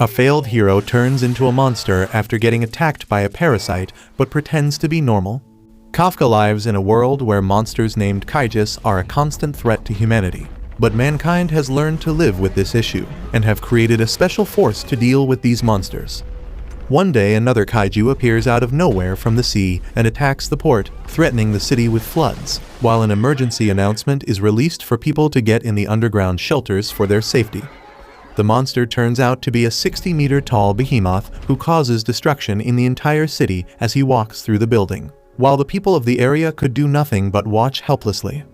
A failed hero turns into a monster after getting attacked by a parasite but pretends to be normal. Kafka lives in a world where monsters named Kaijus are a constant threat to humanity. But mankind has learned to live with this issue and have created a special force to deal with these monsters. One day another kaiju appears out of nowhere from the sea and attacks the port, threatening the city with floods, while an emergency announcement is released for people to get in the underground shelters for their safety. The monster turns out to be a 60-meter-tall behemoth who causes destruction in the entire city as he walks through the building, while the people of the area could do nothing but watch helplessly.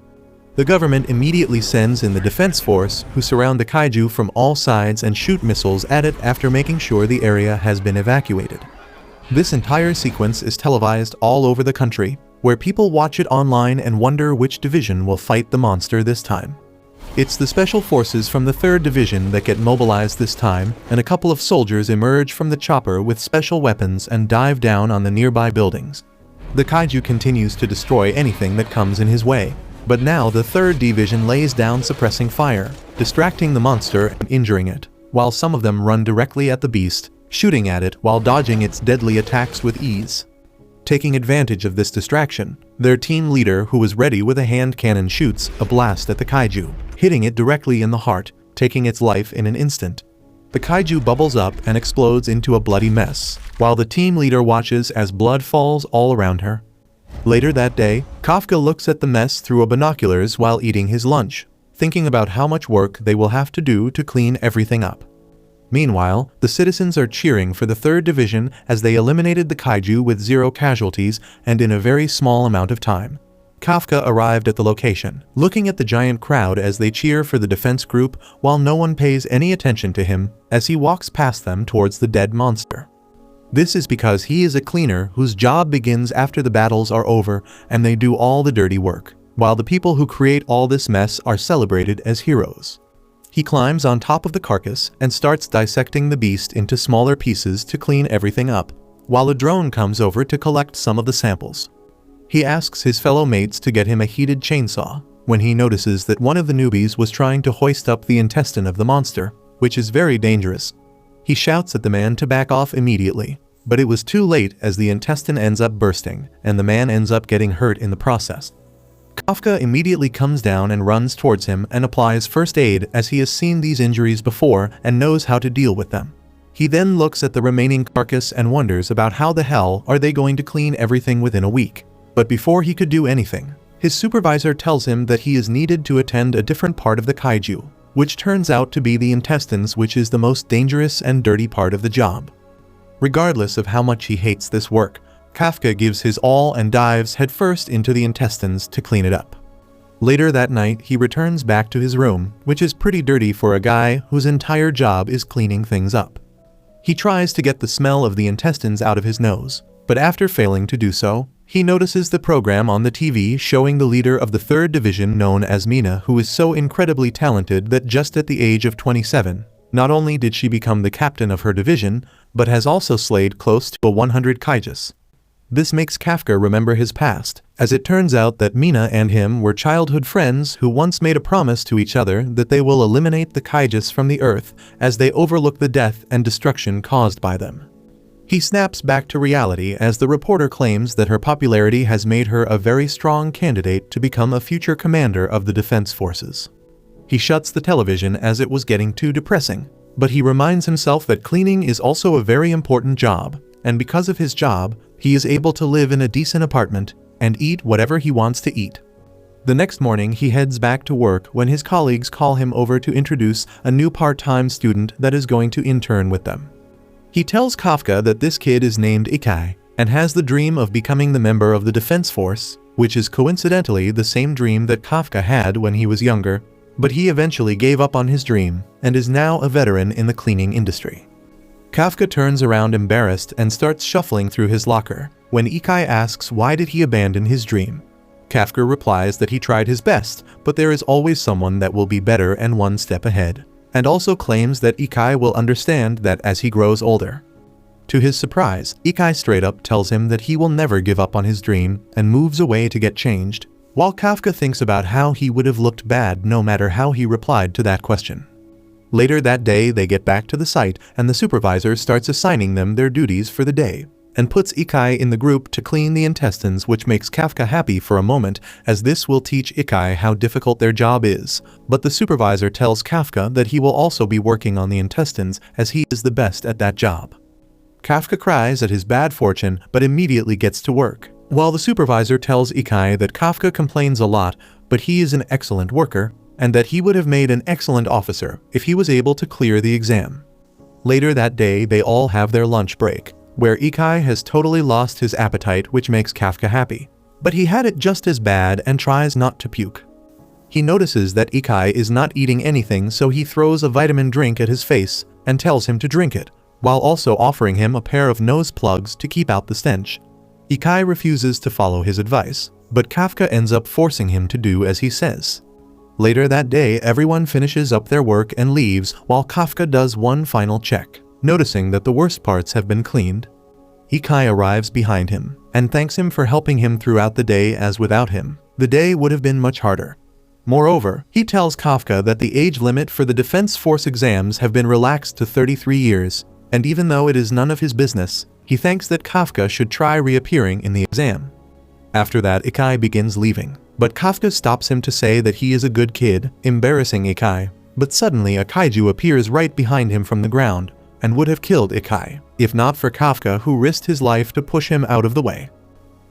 The government immediately sends in the defense force, who surround the kaiju from all sides and shoot missiles at it after making sure the area has been evacuated. This entire sequence is televised all over the country, where people watch it online and wonder which division will fight the monster this time. It's the special forces from the 3rd Division that get mobilized this time, and a couple of soldiers emerge from the chopper with special weapons and dive down on the nearby buildings. The kaiju continues to destroy anything that comes in his way. But now the 3rd Division lays down suppressing fire, distracting the monster and injuring it, while some of them run directly at the beast, shooting at it while dodging its deadly attacks with ease. Taking advantage of this distraction, their team leader, who was ready with a hand cannon, shoots a blast at the kaiju, hitting it directly in the heart, taking its life in an instant. The kaiju bubbles up and explodes into a bloody mess, while the team leader watches as blood falls all around her. Later that day, Kafka looks at the mess through binoculars while eating his lunch, thinking about how much work they will have to do to clean everything up. Meanwhile, the citizens are cheering for the 3rd Division as they eliminated the kaiju with 0 casualties and in a very small amount of time. Kafka arrived at the location, looking at the giant crowd as they cheer for the defense group while no one pays any attention to him as he walks past them towards the dead monster. This is because he is a cleaner whose job begins after the battles are over and they do all the dirty work, while the people who create all this mess are celebrated as heroes. He climbs on top of the carcass and starts dissecting the beast into smaller pieces to clean everything up, while a drone comes over to collect some of the samples. He asks his fellow mates to get him a heated chainsaw, when he notices that one of the newbies was trying to hoist up the intestine of the monster, which is very dangerous. He shouts at the man to back off immediately, but it was too late as the intestine ends up bursting, and the man ends up getting hurt in the process. Kafka immediately comes down and runs towards him and applies first aid as he has seen these injuries before and knows how to deal with them. He then looks at the remaining carcass and wonders about how the hell are they going to clean everything within a week. But before he could do anything, his supervisor tells him that he is needed to attend a different part of the kaiju, which turns out to be the intestines, which is the most dangerous and dirty part of the job. Regardless of how much he hates this work, Kafka gives his all and dives headfirst into the intestines to clean it up. Later that night, he returns back to his room, which is pretty dirty for a guy whose entire job is cleaning things up. He tries to get the smell of the intestines out of his nose, but after failing to do so, he notices the program on the TV showing the leader of the 3rd Division known as Mina, who is so incredibly talented that just at the age of 27, not only did she become the captain of her division, but has also slayed close to 100 Kaijus. This makes Kafka remember his past, as it turns out that Mina and him were childhood friends who once made a promise to each other that they will eliminate the Kaijus from the earth as they overlook the death and destruction caused by them. He snaps back to reality as the reporter claims that her popularity has made her a very strong candidate to become a future commander of the defense forces. He shuts the television as it was getting too depressing, but he reminds himself that cleaning is also a very important job, and because of his job, he is able to live in a decent apartment and eat whatever he wants to eat. The next morning, he heads back to work when his colleagues call him over to introduce a new part-time student that is going to intern with them. He tells Kafka that this kid is named Ikai and has the dream of becoming the member of the defense force, which is coincidentally the same dream that Kafka had when he was younger, but he eventually gave up on his dream and is now a veteran in the cleaning industry. Kafka turns around embarrassed and starts shuffling through his locker when Ikai asks why did he abandon his dream. Kafka replies that he tried his best, but there is always someone that will be better and one step ahead, and also claims that Ikai will understand that as he grows older. To his surprise, Ikai straight up tells him that he will never give up on his dream and moves away to get changed, while Kafka thinks about how he would have looked bad no matter how he replied to that question. Later that day they get back to the site and the supervisor starts assigning them their duties for the day, and puts Ikai in the group to clean the intestines, which makes Kafka happy for a moment, as this will teach Ikai how difficult their job is. But the supervisor tells Kafka that he will also be working on the intestines as he is the best at that job. Kafka cries at his bad fortune but immediately gets to work, while the supervisor tells Ikai that Kafka complains a lot but he is an excellent worker, and that he would have made an excellent officer if he was able to clear the exam. Later that day they all have their lunch break, where Ikai has totally lost his appetite, which makes Kafka happy. But he had it just as bad and tries not to puke. He notices that Ikai is not eating anything, so he throws a vitamin drink at his face and tells him to drink it, while also offering him a pair of nose plugs to keep out the stench. Ikai refuses to follow his advice, but Kafka ends up forcing him to do as he says. Later that day everyone finishes up their work and leaves, while Kafka does one final check, noticing that the worst parts have been cleaned. Ikai arrives behind him and thanks him for helping him throughout the day, as without him, the day would have been much harder. Moreover, he tells Kafka that the age limit for the Defense Force exams have been relaxed to 33 years, and even though it is none of his business, he thinks that Kafka should try reappearing in the exam. After that Ikai begins leaving, but Kafka stops him to say that he is a good kid, embarrassing Ikai. But suddenly a kaiju appears right behind him from the ground, and would have killed Ikai, if not for Kafka, who risked his life to push him out of the way.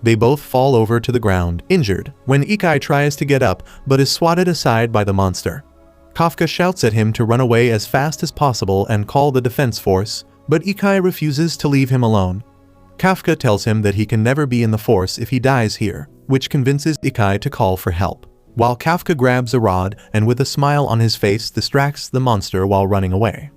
They both fall over to the ground, injured, when Ikai tries to get up but is swatted aside by the monster. Kafka shouts at him to run away as fast as possible and call the defense force, but Ikai refuses to leave him alone. Kafka tells him that he can never be in the force if he dies here, which convinces Ikai to call for help, while Kafka grabs a rod and with a smile on his face distracts the monster while running away.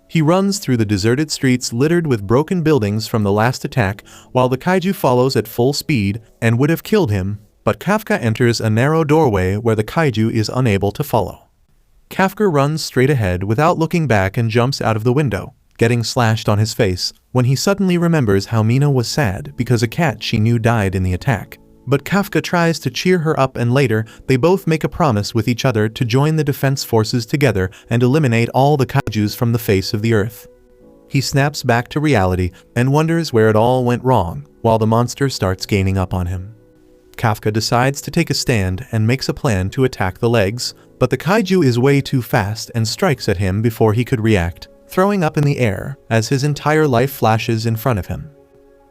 He runs through the deserted streets littered with broken buildings from the last attack, while the kaiju follows at full speed and would have killed him, but Kafka enters a narrow doorway where the kaiju is unable to follow. Kafka runs straight ahead without looking back and jumps out of the window, getting slashed on his face, when he suddenly remembers how Mina was sad because a cat she knew died in the attack. But Kafka tries to cheer her up, and later they both make a promise with each other to join the defense forces together and eliminate all the kaijus from the face of the earth. He snaps back to reality and wonders where it all went wrong, while the monster starts gaining up on him. Kafka decides to take a stand and makes a plan to attack the legs, but the kaiju is way too fast and strikes at him before he could react, throwing up in the air as his entire life flashes in front of him.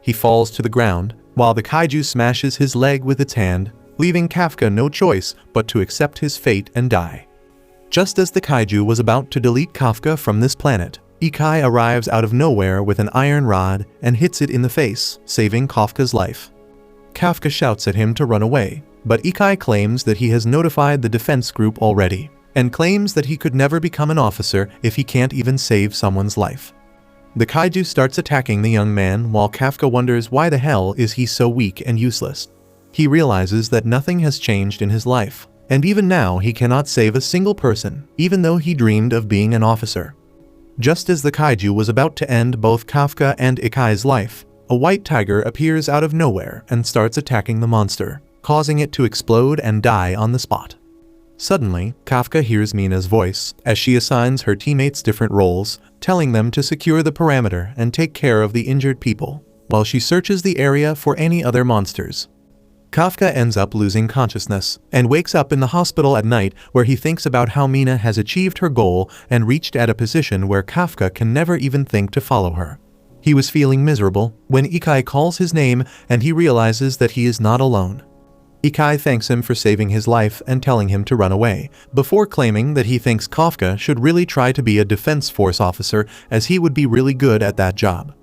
He falls to the ground, while the kaiju smashes his leg with its hand, leaving Kafka no choice but to accept his fate and die. Just as the kaiju was about to delete Kafka from this planet, Ikai arrives out of nowhere with an iron rod and hits it in the face, saving Kafka's life. Kafka shouts at him to run away, but Ikai claims that he has notified the defense group already, and claims that he could never become an officer if he can't even save someone's life. The kaiju starts attacking the young man, while Kafka wonders why the hell is he so weak and useless. He realizes that nothing has changed in his life, and even now he cannot save a single person, even though he dreamed of being an officer. Just as the kaiju was about to end both Kafka and Ikai's life, a white tiger appears out of nowhere and starts attacking the monster, causing it to explode and die on the spot. Suddenly, Kafka hears Mina's voice as she assigns her teammates different roles, telling them to secure the perimeter and take care of the injured people, while she searches the area for any other monsters. Kafka ends up losing consciousness and wakes up in the hospital at night, where he thinks about how Mina has achieved her goal and reached at a position where Kafka can never even think to follow her. He was feeling miserable when Ikai calls his name and he realizes that he is not alone. Ikai thanks him for saving his life and telling him to run away, before claiming that he thinks Kafka should really try to be a defense force officer, as he would be really good at that job.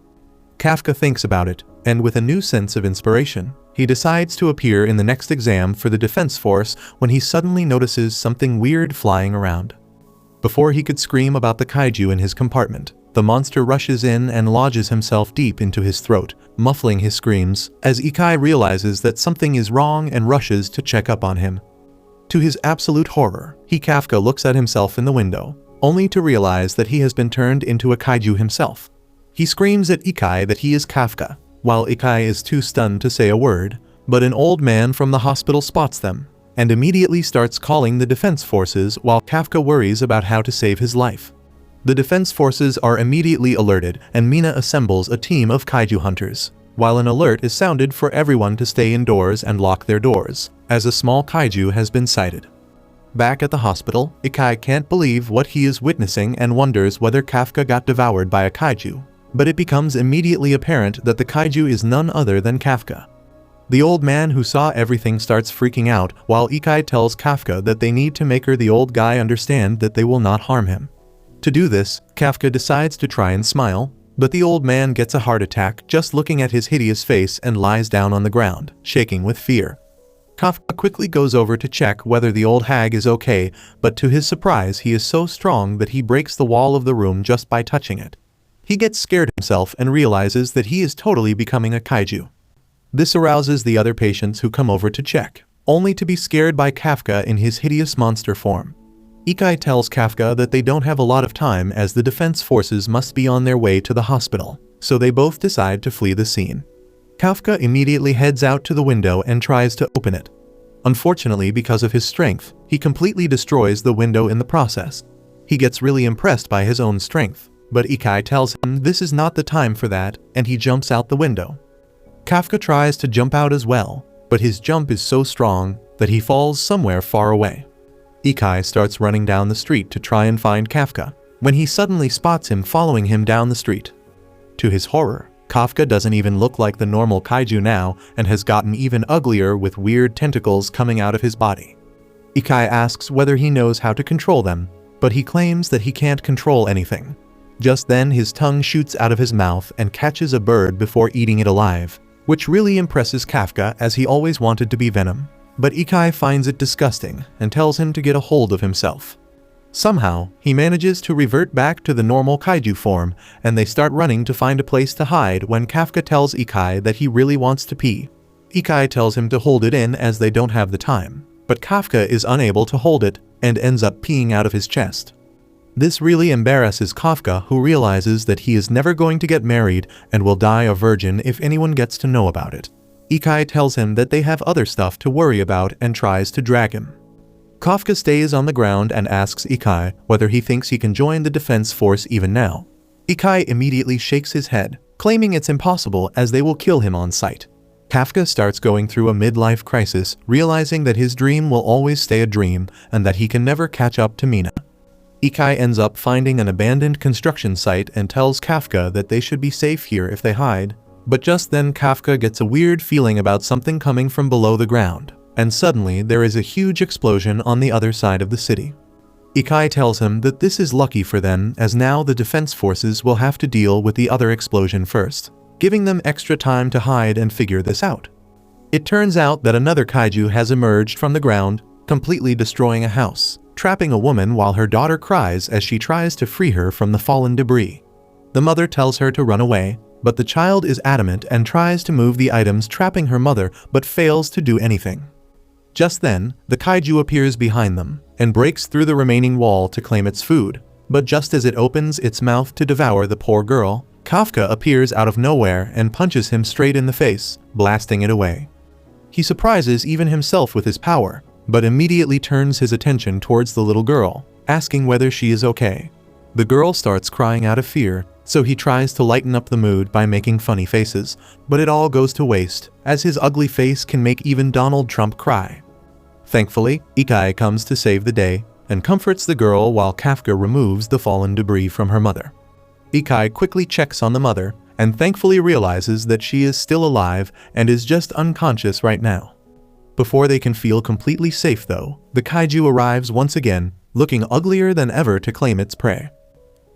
Kafka thinks about it, and with a new sense of inspiration, he decides to appear in the next exam for the defense force when he suddenly notices something weird flying around. Before he could scream about the kaiju in his compartment, the monster rushes in and lodges himself deep into his throat, muffling his screams, as Ikai realizes that something is wrong and rushes to check up on him. To his absolute horror, Kafka looks at himself in the window, only to realize that he has been turned into a kaiju himself. He screams at Ikai that he is Kafka, while Ikai is too stunned to say a word, but an old man from the hospital spots them, and immediately starts calling the defense forces while Kafka worries about how to save his life. The defense forces are immediately alerted and Mina assembles a team of kaiju hunters, while an alert is sounded for everyone to stay indoors and lock their doors, as a small kaiju has been sighted. Back at the hospital, Ikai can't believe what he is witnessing and wonders whether Kafka got devoured by a kaiju, but it becomes immediately apparent that the kaiju is none other than Kafka. The old man who saw everything starts freaking out while Ikai tells Kafka that they need to make the old guy understand that they will not harm him. To do this, Kafka decides to try and smile, but the old man gets a heart attack just looking at his hideous face and lies down on the ground, shaking with fear. Kafka quickly goes over to check whether the old hag is okay, but to his surprise he is so strong that he breaks the wall of the room just by touching it. He gets scared himself and realizes that he is totally becoming a kaiju. This arouses the other patients who come over to check, only to be scared by Kafka in his hideous monster form. Ikai tells Kafka that they don't have a lot of time as the defense forces must be on their way to the hospital, so they both decide to flee the scene. Kafka immediately heads out to the window and tries to open it. Unfortunately, because of his strength, he completely destroys the window in the process. He gets really impressed by his own strength, but Ikai tells him this is not the time for that, and he jumps out the window. Kafka tries to jump out as well, but his jump is so strong that he falls somewhere far away. Ikai starts running down the street to try and find Kafka, when he suddenly spots him following him down the street. To his horror, Kafka doesn't even look like the normal kaiju now and has gotten even uglier with weird tentacles coming out of his body. Ikai asks whether he knows how to control them, but he claims that he can't control anything. Just then his tongue shoots out of his mouth and catches a bird before eating it alive, which really impresses Kafka as he always wanted to be Venom. But Ikai finds it disgusting and tells him to get a hold of himself. Somehow, he manages to revert back to the normal kaiju form, and they start running to find a place to hide when Kafka tells Ikai that he really wants to pee. Ikai tells him to hold it in as they don't have the time, but Kafka is unable to hold it and ends up peeing out of his chest. This really embarrasses Kafka, who realizes that he is never going to get married and will die a virgin if anyone gets to know about it. Ikai tells him that they have other stuff to worry about and tries to drag him. Kafka stays on the ground and asks Ikai whether he thinks he can join the defense force even now. Ikai immediately shakes his head, claiming it's impossible as they will kill him on sight. Kafka starts going through a midlife crisis, realizing that his dream will always stay a dream and that he can never catch up to Mina. Ikai ends up finding an abandoned construction site and tells Kafka that they should be safe here if they hide, but just then Kafka gets a weird feeling about something coming from below the ground, and suddenly there is a huge explosion on the other side of the city. Ikai tells him that this is lucky for them as now the defense forces will have to deal with the other explosion first, giving them extra time to hide and figure this out. It turns out that another kaiju has emerged from the ground, completely destroying a house, trapping a woman while her daughter cries as she tries to free her from the fallen debris. The mother tells her to run away, but the child is adamant and tries to move the items trapping her mother but fails to do anything. Just then, the kaiju appears behind them and breaks through the remaining wall to claim its food, but just as it opens its mouth to devour the poor girl, Kafka appears out of nowhere and punches him straight in the face, blasting it away. He surprises even himself with his power, but immediately turns his attention towards the little girl, asking whether she is okay. The girl starts crying out of fear, so he tries to lighten up the mood by making funny faces, but it all goes to waste, as his ugly face can make even Donald Trump cry. Thankfully, Ikai comes to save the day and comforts the girl while Kafka removes the fallen debris from her mother. Ikai quickly checks on the mother and thankfully realizes that she is still alive and is just unconscious right now. Before they can feel completely safe though, the kaiju arrives once again, looking uglier than ever to claim its prey.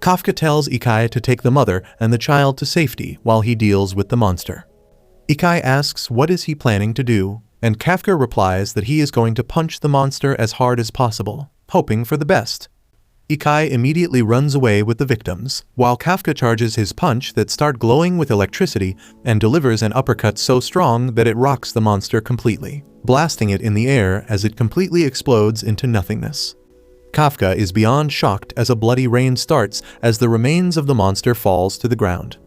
Kafka tells Ikai to take the mother and the child to safety while he deals with the monster. Ikai asks what is he planning to do, and Kafka replies that he is going to punch the monster as hard as possible, hoping for the best. Ikai immediately runs away with the victims, while Kafka charges his punch that start glowing with electricity and delivers an uppercut so strong that it rocks the monster completely, blasting it in the air as it completely explodes into nothingness. Kafka is beyond shocked as a bloody rain starts as the remains of the monster falls to the ground.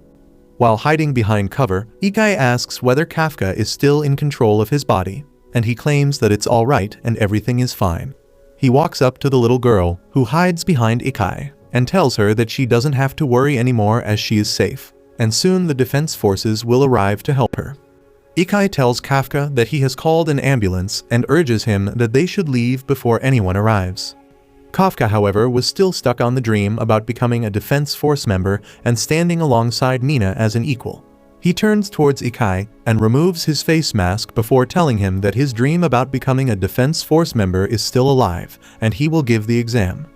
While hiding behind cover, Ikai asks whether Kafka is still in control of his body, and he claims that it's alright and everything is fine. He walks up to the little girl, who hides behind Ikai, and tells her that she doesn't have to worry anymore as she is safe, and soon the defense forces will arrive to help her. Ikai tells Kafka that he has called an ambulance and urges him that they should leave before anyone arrives. Kafka, however, was still stuck on the dream about becoming a defense force member and standing alongside Mina as an equal. He turns towards Ikai and removes his face mask before telling him that his dream about becoming a defense force member is still alive and he will give the exam.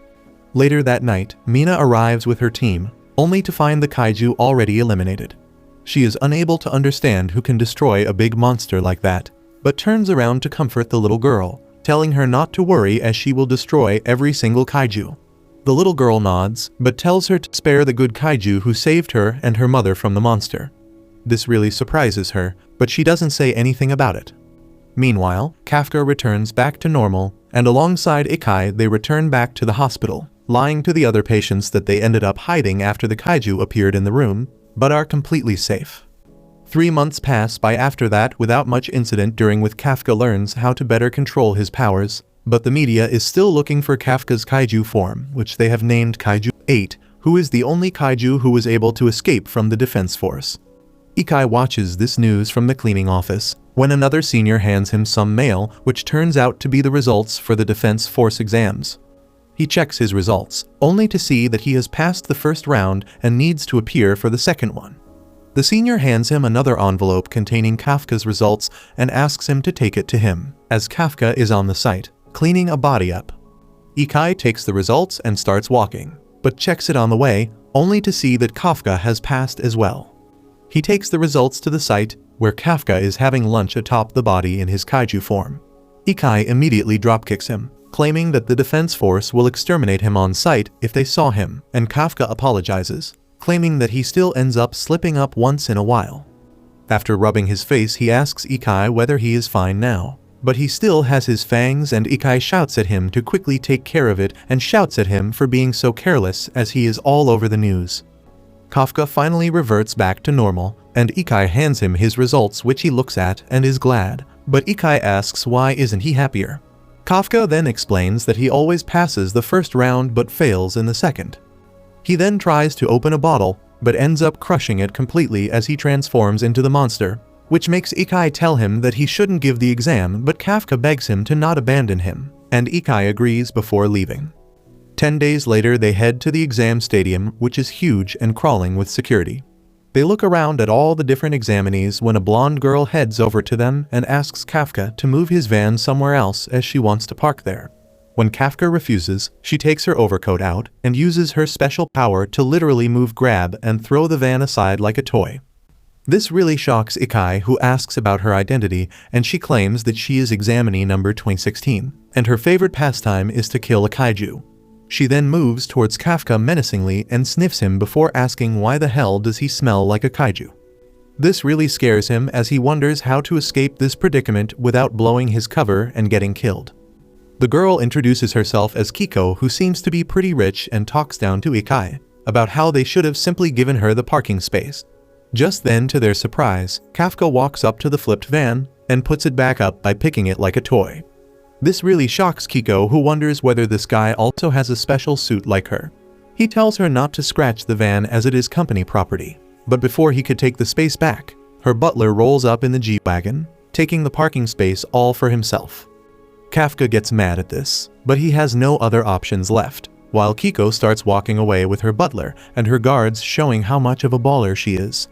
Later that night, Mina arrives with her team, only to find the kaiju already eliminated. She is unable to understand who can destroy a big monster like that, but turns around to comfort the little girl, telling her not to worry as she will destroy every single kaiju. The little girl nods, but tells her to spare the good kaiju who saved her and her mother from the monster. This really surprises her, but she doesn't say anything about it. Meanwhile, Kafka returns back to normal, and alongside Ikai they return back to the hospital, lying to the other patients that they ended up hiding after the kaiju appeared in the room, but are completely safe. 3 months pass by after that without much incident, during which Kafka learns how to better control his powers, but the media is still looking for Kafka's kaiju form, which they have named Kaiju 8, who is the only kaiju who was able to escape from the defense force. Ikai watches this news from the cleaning office, when another senior hands him some mail which turns out to be the results for the defense force exams. He checks his results, only to see that he has passed the first round and needs to appear for the second one. The senior hands him another envelope containing Kafka's results and asks him to take it to him, as Kafka is on the site, cleaning a body up. Ikai takes the results and starts walking, but checks it on the way, only to see that Kafka has passed as well. He takes the results to the site, where Kafka is having lunch atop the body in his kaiju form. Ikai immediately dropkicks him, claiming that the defense force will exterminate him on sight if they saw him, and Kafka apologizes, claiming that he still ends up slipping up once in a while. After rubbing his face, he asks Ikai whether he is fine now, but he still has his fangs, and Ikai shouts at him to quickly take care of it and shouts at him for being so careless as he is all over the news. Kafka finally reverts back to normal, and Ikai hands him his results, which he looks at and is glad, but Ikai asks why isn't he happier. Kafka then explains that he always passes the first round but fails in the second. He then tries to open a bottle, but ends up crushing it completely as he transforms into the monster, which makes Ikai tell him that he shouldn't give the exam, but Kafka begs him to not abandon him, and Ikai agrees before leaving. 10 days later they head to the exam stadium, which is huge and crawling with security. They look around at all the different examinees when a blonde girl heads over to them and asks Kafka to move his van somewhere else as she wants to park there. When Kafka refuses, she takes her overcoat out and uses her special power to literally grab and throw the van aside like a toy. This really shocks Ikai, who asks about her identity, and she claims that she is examinee number 2016, and her favorite pastime is to kill a kaiju. She then moves towards Kafka menacingly and sniffs him before asking why the hell does he smell like a kaiju. This really scares him as he wonders how to escape this predicament without blowing his cover and getting killed. The girl introduces herself as Kiko, who seems to be pretty rich, and talks down to Ikai about how they should have simply given her the parking space. Just then, to their surprise, Kafka walks up to the flipped van and puts it back up by picking it like a toy. This really shocks Kiko, who wonders whether this guy also has a special suit like her. He tells her not to scratch the van as it is company property, but before he could take the space back, her butler rolls up in the G-Wagon, taking the parking space all for himself. Kafka gets mad at this, but he has no other options left, while Kiko starts walking away with her butler and her guards, showing how much of a baller she is.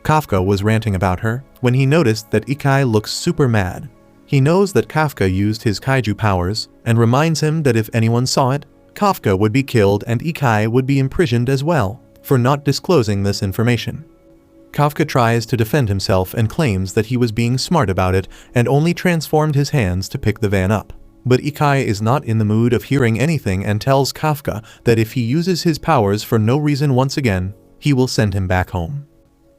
Kafka was ranting about her when he noticed that Ikai looks super mad. He knows that Kafka used his kaiju powers and reminds him that if anyone saw it, Kafka would be killed and Ikai would be imprisoned as well for not disclosing this information. Kafka tries to defend himself and claims that he was being smart about it and only transformed his hands to pick the van up. But Ikai is not in the mood of hearing anything and tells Kafka that if he uses his powers for no reason once again, he will send him back home.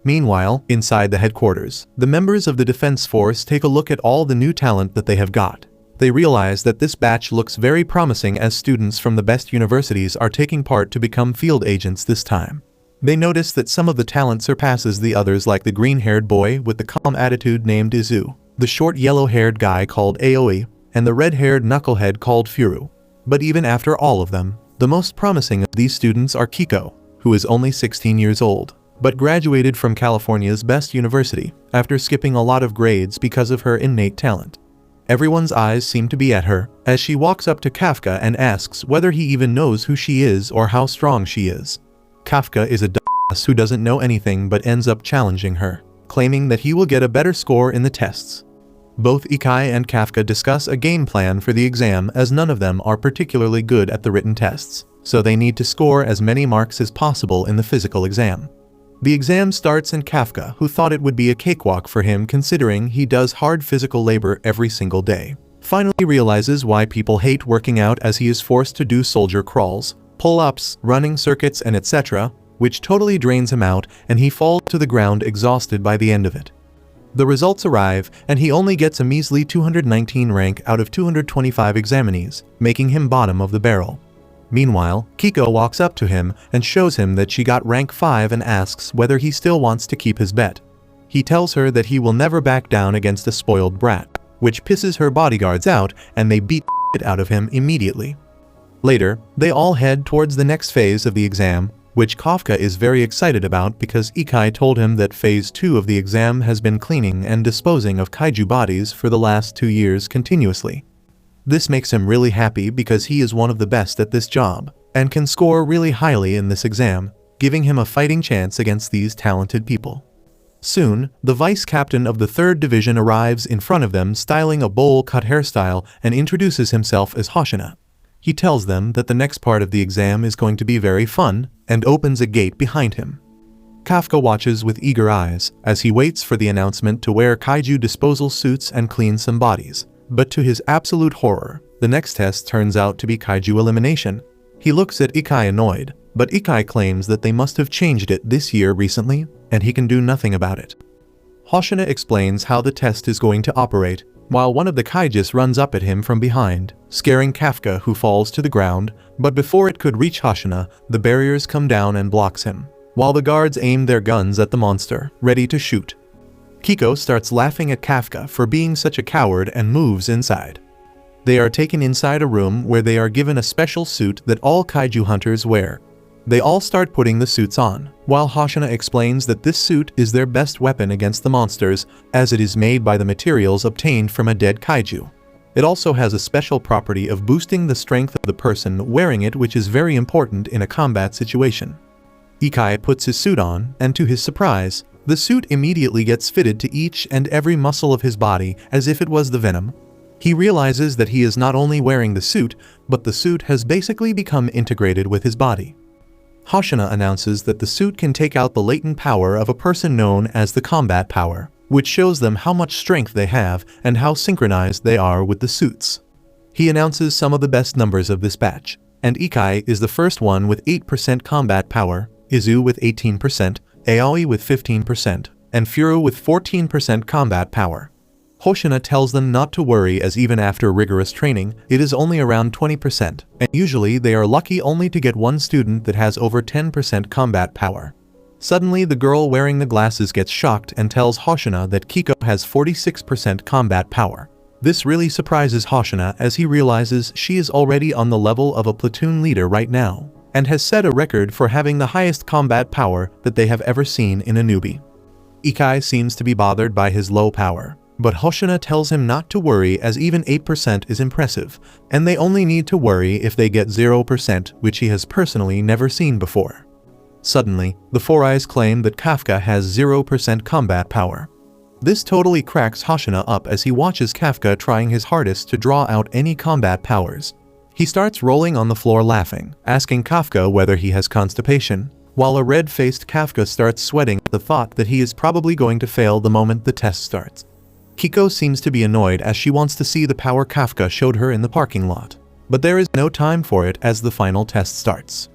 Meanwhile, inside the headquarters, the members of the defense force take a look at all the new talent that they have got. They realize that this batch looks very promising as students from the best universities are taking part to become field agents this time. They notice that some of the talent surpasses the others, like the green-haired boy with the calm attitude named Izu, the short yellow-haired guy called Aoi, and the red-haired knucklehead called Furu. But even after all of them, The most promising of these students are Kiko, who is only 16 years old, but graduated from California's best university after skipping a lot of grades because of her innate talent. Everyone's eyes seem to be at her as she walks up to Kafka and asks whether he even knows who she is or how strong she is. Kafka is a dumbass who doesn't know anything but ends up challenging her, claiming that he will get a better score in the tests. Both Ikai and Kafka discuss a game plan for the exam as none of them are particularly good at the written tests, so they need to score as many marks as possible in the physical exam. The exam starts and Kafka, who thought it would be a cakewalk for him considering he does hard physical labor every single day, finally realizes why people hate working out as he is forced to do soldier crawls, pull-ups, running circuits and etc., which totally drains him out and he falls to the ground exhausted by the end of it. The results arrive and he only gets a measly 219 rank out of 225 examinees, making him bottom of the barrel. Meanwhile, Kiko walks up to him and shows him that she got rank 5 and asks whether he still wants to keep his bet. He tells her that he will never back down against a spoiled brat, which pisses her bodyguards out and they beat it out of him immediately. Later, they all head towards the next phase of the exam, which Kafka is very excited about because Ikai told him that phase 2 of the exam has been cleaning and disposing of kaiju bodies for the last 2 years continuously. This makes him really happy because he is one of the best at this job, and can score really highly in this exam, giving him a fighting chance against these talented people. Soon, the vice captain of the 3rd Division arrives in front of them styling a bowl-cut hairstyle and introduces himself as Hoshina. He tells them that the next part of the exam is going to be very fun, and opens a gate behind him. Kafka watches with eager eyes as he waits for the announcement to wear kaiju disposal suits and clean some bodies. But to his absolute horror, the next test turns out to be kaiju elimination. He looks at Ikai annoyed, but Ikai claims that they must have changed it this year recently, and he can do nothing about it. Hoshina explains how the test is going to operate, while one of the Kaijus runs up at him from behind, scaring Kafka, who falls to the ground, but before it could reach Hoshina, the barriers come down and blocks him, while the guards aim their guns at the monster, ready to shoot. Kiko starts laughing at Kafka for being such a coward and moves inside. They are taken inside a room where they are given a special suit that all kaiju hunters wear. They all start putting the suits on, while Hoshina explains that this suit is their best weapon against the monsters, as it is made by the materials obtained from a dead kaiju. It also has a special property of boosting the strength of the person wearing it, which is very important in a combat situation. Ikai puts his suit on, and to his surprise, the suit immediately gets fitted to each and every muscle of his body as if it was the venom. He realizes that he is not only wearing the suit, but the suit has basically become integrated with his body. Hoshina announces that the suit can take out the latent power of a person known as the combat power, which shows them how much strength they have and how synchronized they are with the suits. He announces some of the best numbers of this batch, and Ikai is the first one with 8% combat power, Izu with 18%, Aoi with 15%, and Furo with 14% combat power. Hoshina tells them not to worry as even after rigorous training, it is only around 20%, and usually they are lucky only to get one student that has over 10% combat power. Suddenly the girl wearing the glasses gets shocked and tells Hoshina that Kiko has 46% combat power. This really surprises Hoshina as he realizes she is already on the level of a platoon leader right now, and has set a record for having the highest combat power that they have ever seen in a newbie. Ikai seems to be bothered by his low power, but Hoshina tells him not to worry as even 8% is impressive, and they only need to worry if they get 0%, which he has personally never seen before. Suddenly, the Four Eyes claim that Kafka has 0% combat power. This totally cracks Hoshina up as he watches Kafka trying his hardest to draw out any combat powers. He starts rolling on the floor laughing, asking Kafka whether he has constipation, while a red-faced Kafka starts sweating at the thought that he is probably going to fail the moment the test starts. Kiko seems to be annoyed as she wants to see the power Kafka showed her in the parking lot, but there is no time for it as the final test starts.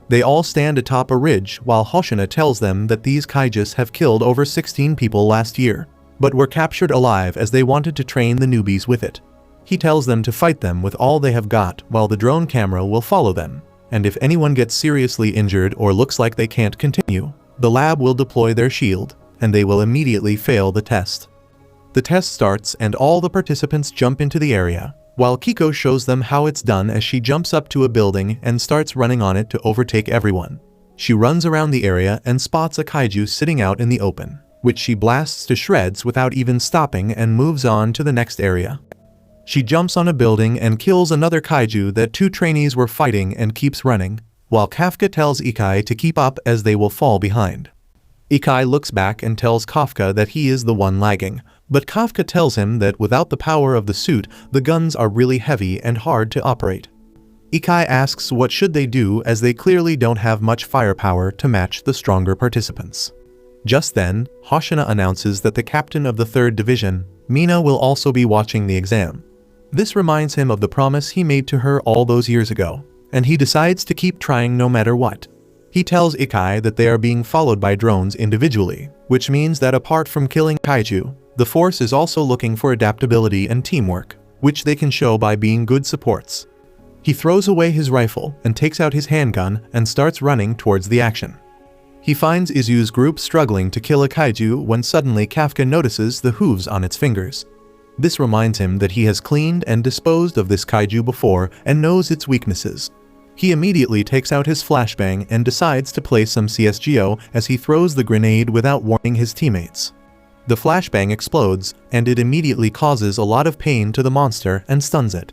They all stand atop a ridge while Hoshina tells them that these Kaijus have killed over 16 people last year, but were captured alive as they wanted to train the newbies with it. He tells them to fight them with all they have got while the drone camera will follow them, and if anyone gets seriously injured or looks like they can't continue, the lab will deploy their shield, and they will immediately fail the test. The test starts and all the participants jump into the area, while Kiko shows them how it's done as she jumps up to a building and starts running on it to overtake everyone. She runs around the area and spots a kaiju sitting out in the open, which she blasts to shreds without even stopping and moves on to the next area. She jumps on a building and kills another kaiju that 2 trainees were fighting and keeps running, while Kafka tells Ikai to keep up as they will fall behind. Ikai looks back and tells Kafka that he is the one lagging, but Kafka tells him that without the power of the suit, the guns are really heavy and hard to operate. Ikai asks what should they do as they clearly don't have much firepower to match the stronger participants. Just then, Hoshina announces that the captain of the 3rd Division, Mina, will also be watching the exam. This reminds him of the promise he made to her all those years ago, and he decides to keep trying no matter what. He tells Ikai that they are being followed by drones individually, which means that apart from killing kaiju, the force is also looking for adaptability and teamwork, which they can show by being good supports. He throws away his rifle and takes out his handgun and starts running towards the action. He finds Izu's group struggling to kill a kaiju when suddenly Kafka notices the hooves on its fingers. This reminds him that he has cleaned and disposed of this kaiju before and knows its weaknesses. He immediately takes out his flashbang and decides to play some CSGO as he throws the grenade without warning his teammates. The flashbang explodes, and it immediately causes a lot of pain to the monster and stuns it.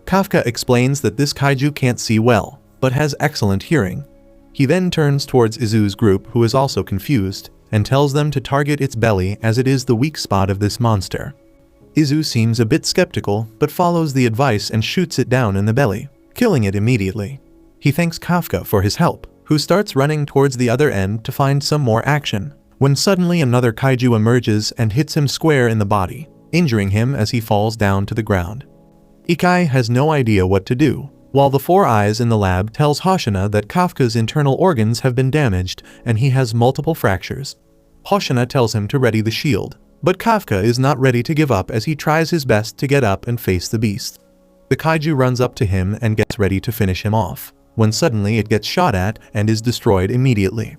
Kafka explains that this kaiju can't see well, but has excellent hearing. He then turns towards Izu's group, who is also confused, and tells them to target its belly as it is the weak spot of this monster. Izu seems a bit skeptical, but follows the advice and shoots it down in the belly, killing it immediately. He thanks Kafka for his help, who starts running towards the other end to find some more action, when suddenly another kaiju emerges and hits him square in the body, injuring him as he falls down to the ground. Ikai has no idea what to do, while the 4 eyes in the lab tells Hoshina that Kafka's internal organs have been damaged and he has multiple fractures. Hoshina tells him to ready the shield, but Kafka is not ready to give up as he tries his best to get up and face the beast. The kaiju runs up to him and gets ready to finish him off, when suddenly it gets shot at and is destroyed immediately.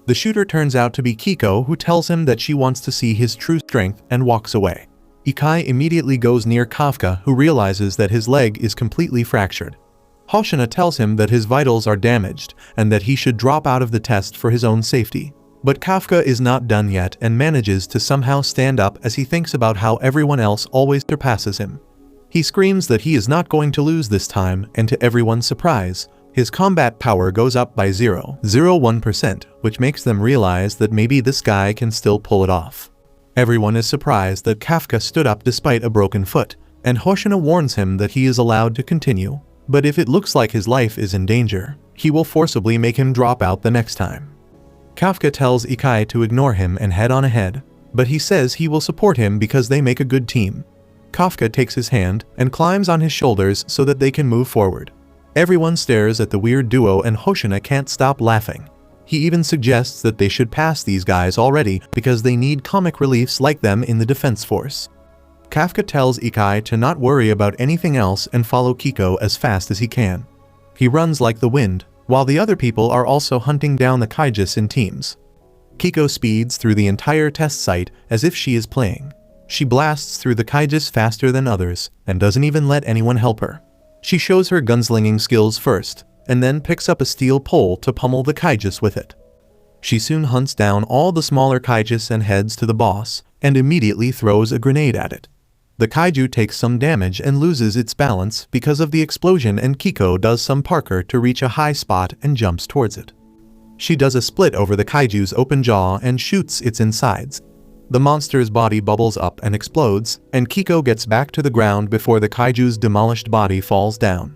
The shooter turns out to be Kiko, who tells him that she wants to see his true strength and walks away. Ikai immediately goes near Kafka, who realizes that his leg is completely fractured. Hoshina tells him that his vitals are damaged and that he should drop out of the test for his own safety. But Kafka is not done yet and manages to somehow stand up as he thinks about how everyone else always surpasses him. He screams that he is not going to lose this time, and to everyone's surprise, his combat power goes up by 0.01%, which makes them realize that maybe this guy can still pull it off. Everyone is surprised that Kafka stood up despite a broken foot, and Hoshina warns him that he is allowed to continue, but if it looks like his life is in danger, he will forcibly make him drop out the next time. Kafka tells Ikai to ignore him and head on ahead, but he says he will support him because they make a good team. Kafka takes his hand and climbs on his shoulders so that they can move forward. Everyone stares at the weird duo and Hoshina can't stop laughing. He even suggests that they should pass these guys already because they need comic reliefs like them in the defense force. Kafka tells Ikai to not worry about anything else and follow Kiko as fast as he can. He runs like the wind, while the other people are also hunting down the Kaijus in teams. Kiko speeds through the entire test site as if she is playing. She blasts through the Kaijus faster than others and doesn't even let anyone help her. She shows her gunslinging skills first, and then picks up a steel pole to pummel the Kaijus with it. She soon hunts down all the smaller Kaijus and heads to the boss, and immediately throws a grenade at it. The kaiju takes some damage and loses its balance because of the explosion, and Kiko does some parkour to reach a high spot and jumps towards it. She does a split over the kaiju's open jaw and shoots its insides. The monster's body bubbles up and explodes, and Kiko gets back to the ground before the kaiju's demolished body falls down.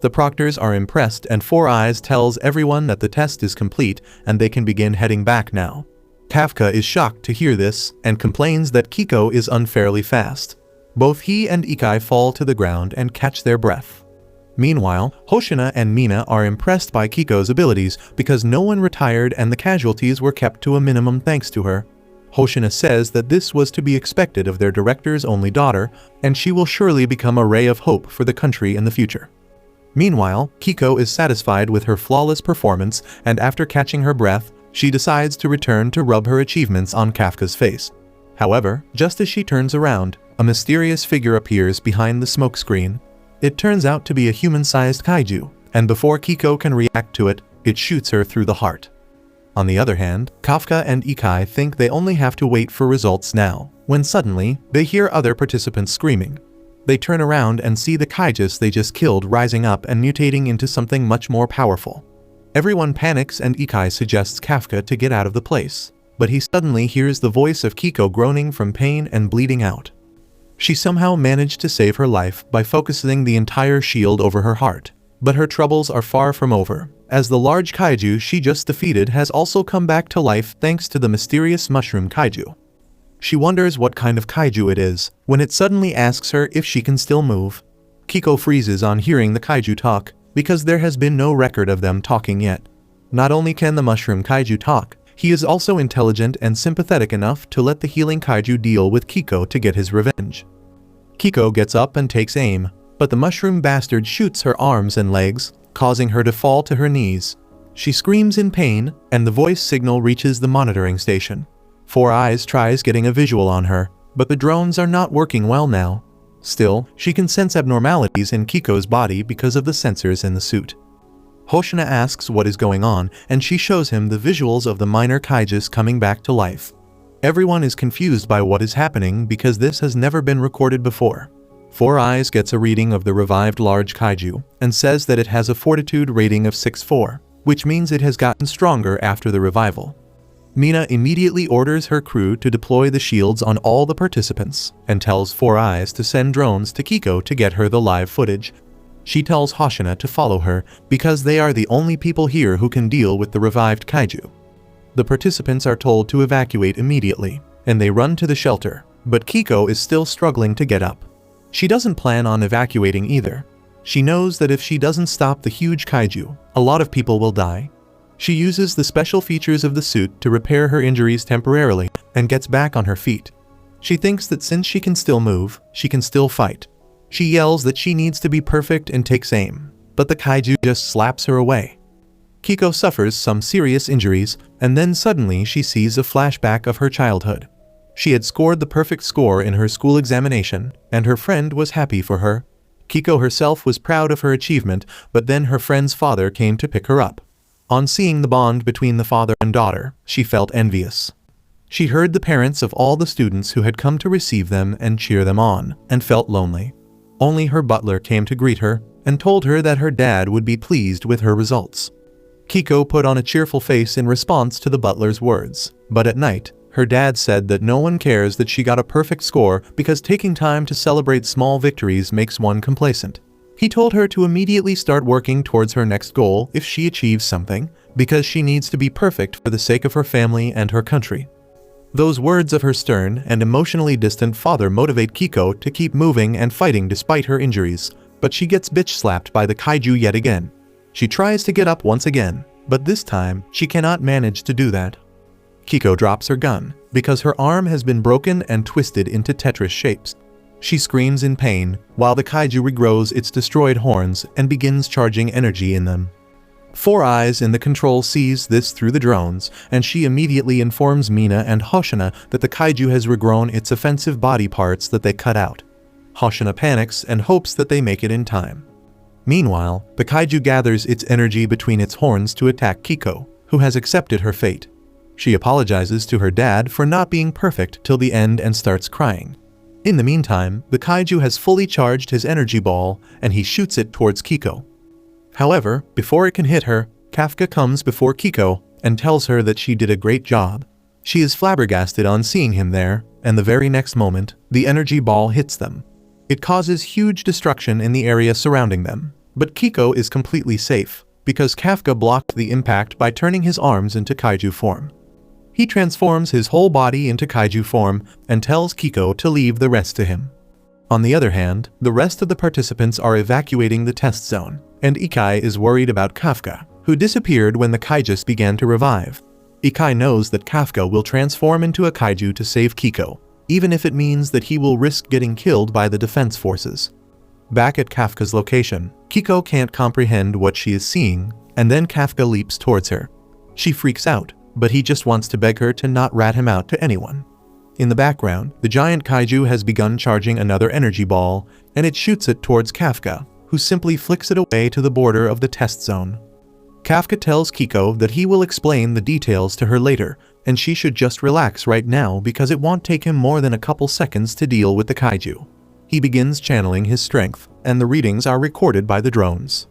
The proctors are impressed, and 4 Eyes tells everyone that the test is complete and they can begin heading back now. Kafka is shocked to hear this and complains that Kiko is unfairly fast. Both he and Ikai fall to the ground and catch their breath. Meanwhile, Hoshina and Mina are impressed by Kiko's abilities because no one retired and the casualties were kept to a minimum thanks to her. Hoshina says that this was to be expected of their director's only daughter, and she will surely become a ray of hope for the country in the future. Meanwhile, Kiko is satisfied with her flawless performance, and after catching her breath, she decides to return to rub her achievements on Kafka's face. However, just as she turns around, A mysterious figure appears behind the smoke screen. It turns out to be a human-sized kaiju, and before Kiko can react to it, it shoots her through the heart. On the other hand, Kafka and Ikai think they only have to wait for results now, when suddenly, they hear other participants screaming. They turn around and see the Kaijus they just killed rising up and mutating into something much more powerful. Everyone panics and Ikai suggests Kafka to get out of the place, but he suddenly hears the voice of Kiko groaning from pain and bleeding out. She somehow managed to save her life by focusing the entire shield over her heart. But her troubles are far from over, as the large kaiju she just defeated has also come back to life thanks to the mysterious mushroom kaiju. She wonders what kind of kaiju it is, when it suddenly asks her if she can still move. Kiko freezes on hearing the kaiju talk, because there has been no record of them talking yet. Not only can the mushroom kaiju talk, he is also intelligent and sympathetic enough to let the healing kaiju deal with Kiko to get his revenge. Kiko gets up and takes aim, but the mushroom bastard shoots her arms and legs, causing her to fall to her knees. She screams in pain, and the voice signal reaches the monitoring station. Four Eyes tries getting a visual on her, but the drones are not working well now. Still, she can sense abnormalities in Kiko's body because of the sensors in the suit. Hoshina asks what is going on, and she shows him the visuals of the minor Kaijus coming back to life. Everyone is confused by what is happening because this has never been recorded before. Four Eyes gets a reading of the revived large kaiju and says that it has a fortitude rating of 6-4, which means it has gotten stronger after the revival. Mina immediately orders her crew to deploy the shields on all the participants and tells Four Eyes to send drones to Kiko to get her the live footage. She tells Hoshina to follow her because they are the only people here who can deal with the revived kaiju. The participants are told to evacuate immediately, and they run to the shelter, but Kiko is still struggling to get up. She doesn't plan on evacuating either. She knows that if she doesn't stop the huge kaiju, a lot of people will die. She uses the special features of the suit to repair her injuries temporarily and gets back on her feet. She thinks that since she can still move, she can still fight. She yells that she needs to be perfect and takes aim, but the kaiju just slaps her away. Kiko suffers some serious injuries, and then suddenly she sees a flashback of her childhood. She had scored the perfect score in her school examination, and her friend was happy for her. Kiko herself was proud of her achievement, but then her friend's father came to pick her up. On seeing the bond between the father and daughter, she felt envious. She heard the parents of all the students who had come to receive them and cheer them on, and felt lonely. Only her butler came to greet her, and told her that her dad would be pleased with her results. Kiko put on a cheerful face in response to the butler's words, but at night, her dad said that no one cares that she got a perfect score because taking time to celebrate small victories makes one complacent. He told her to immediately start working towards her next goal if she achieves something, because she needs to be perfect for the sake of her family and her country. Those words of her stern and emotionally distant father motivate Kiko to keep moving and fighting despite her injuries, but she gets bitch-slapped by the kaiju yet again. She tries to get up once again, but this time, she cannot manage to do that. Kiko drops her gun, because her arm has been broken and twisted into Tetris shapes. She screams in pain, while the kaiju regrows its destroyed horns and begins charging energy in them. Four Eyes in the control sees this through the drones, and she immediately informs Mina and Hoshina that the kaiju has regrown its offensive body parts that they cut out. Hoshina panics and hopes that they make it in time. Meanwhile, the kaiju gathers its energy between its horns to attack Kiko, who has accepted her fate. She apologizes to her dad for not being perfect till the end and starts crying. In the meantime, the kaiju has fully charged his energy ball, and he shoots it towards Kiko. However, before it can hit her, Kafka comes before Kiko and tells her that she did a great job. She is flabbergasted on seeing him there, and the very next moment, the energy ball hits them. It causes huge destruction in the area surrounding them, but Kiko is completely safe, because Kafka blocked the impact by turning his arms into kaiju form. He transforms his whole body into kaiju form and tells Kiko to leave the rest to him. On the other hand, the rest of the participants are evacuating the test zone, and Ikai is worried about Kafka, who disappeared when the Kaijus began to revive. Ikai knows that Kafka will transform into a kaiju to save Kiko, even if it means that he will risk getting killed by the defense forces. Back at Kafka's location, Kiko can't comprehend what she is seeing, and then Kafka leaps towards her. She freaks out, but he just wants to beg her to not rat him out to anyone. In the background, the giant kaiju has begun charging another energy ball, and it shoots it towards Kafka, who simply flicks it away to the border of the test zone. Kafka tells Kiko that he will explain the details to her later, and she should just relax right now because it won't take him more than a couple seconds to deal with the kaiju. He begins channeling his strength, and the readings are recorded by the drones.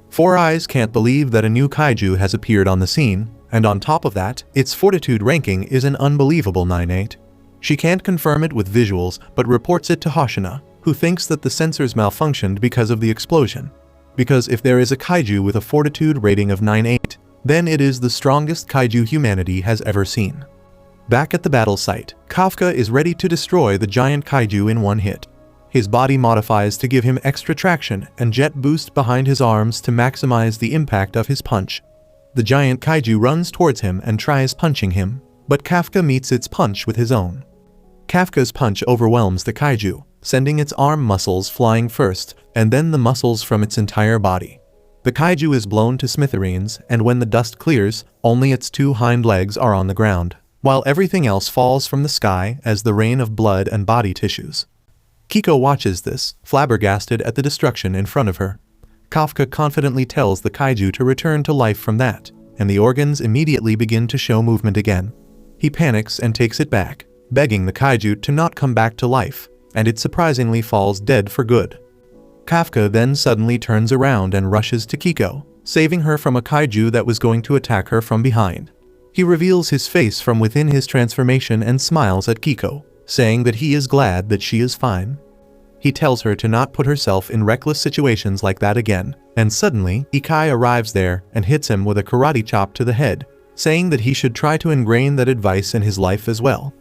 Four Eyes can't believe that a new kaiju has appeared on the scene, and on top of that, its fortitude ranking is an unbelievable 9-8. She can't confirm it with visuals, but reports it to Hoshina, who thinks that the sensors malfunctioned because of the explosion. Because if there is a kaiju with a fortitude rating of 9-8, then it is the strongest kaiju humanity has ever seen. Back at the battle site, Kafka is ready to destroy the giant kaiju in one hit. His body modifies to give him extra traction and jet boost behind his arms to maximize the impact of his punch. The giant kaiju runs towards him and tries punching him, but Kafka meets its punch with his own. Kafka's punch overwhelms the kaiju, sending its arm muscles flying first, and then the muscles from its entire body. The kaiju is blown to smithereens, and when the dust clears, only its two hind legs are on the ground, while everything else falls from the sky as the rain of blood and body tissues. Kiko watches this, flabbergasted at the destruction in front of her. Kafka confidently tells the kaiju to return to life from that, and the organs immediately begin to show movement again. He panics and takes it back, begging the kaiju to not come back to life, and it surprisingly falls dead for good. Kafka then suddenly turns around and rushes to Kiko, saving her from a kaiju that was going to attack her from behind. He reveals his face from within his transformation and smiles at Kiko, saying that he is glad that she is fine. He tells her to not put herself in reckless situations like that again, and suddenly, Ikai arrives there and hits him with a karate chop to the head, saying that he should try to ingrain that advice in his life as well.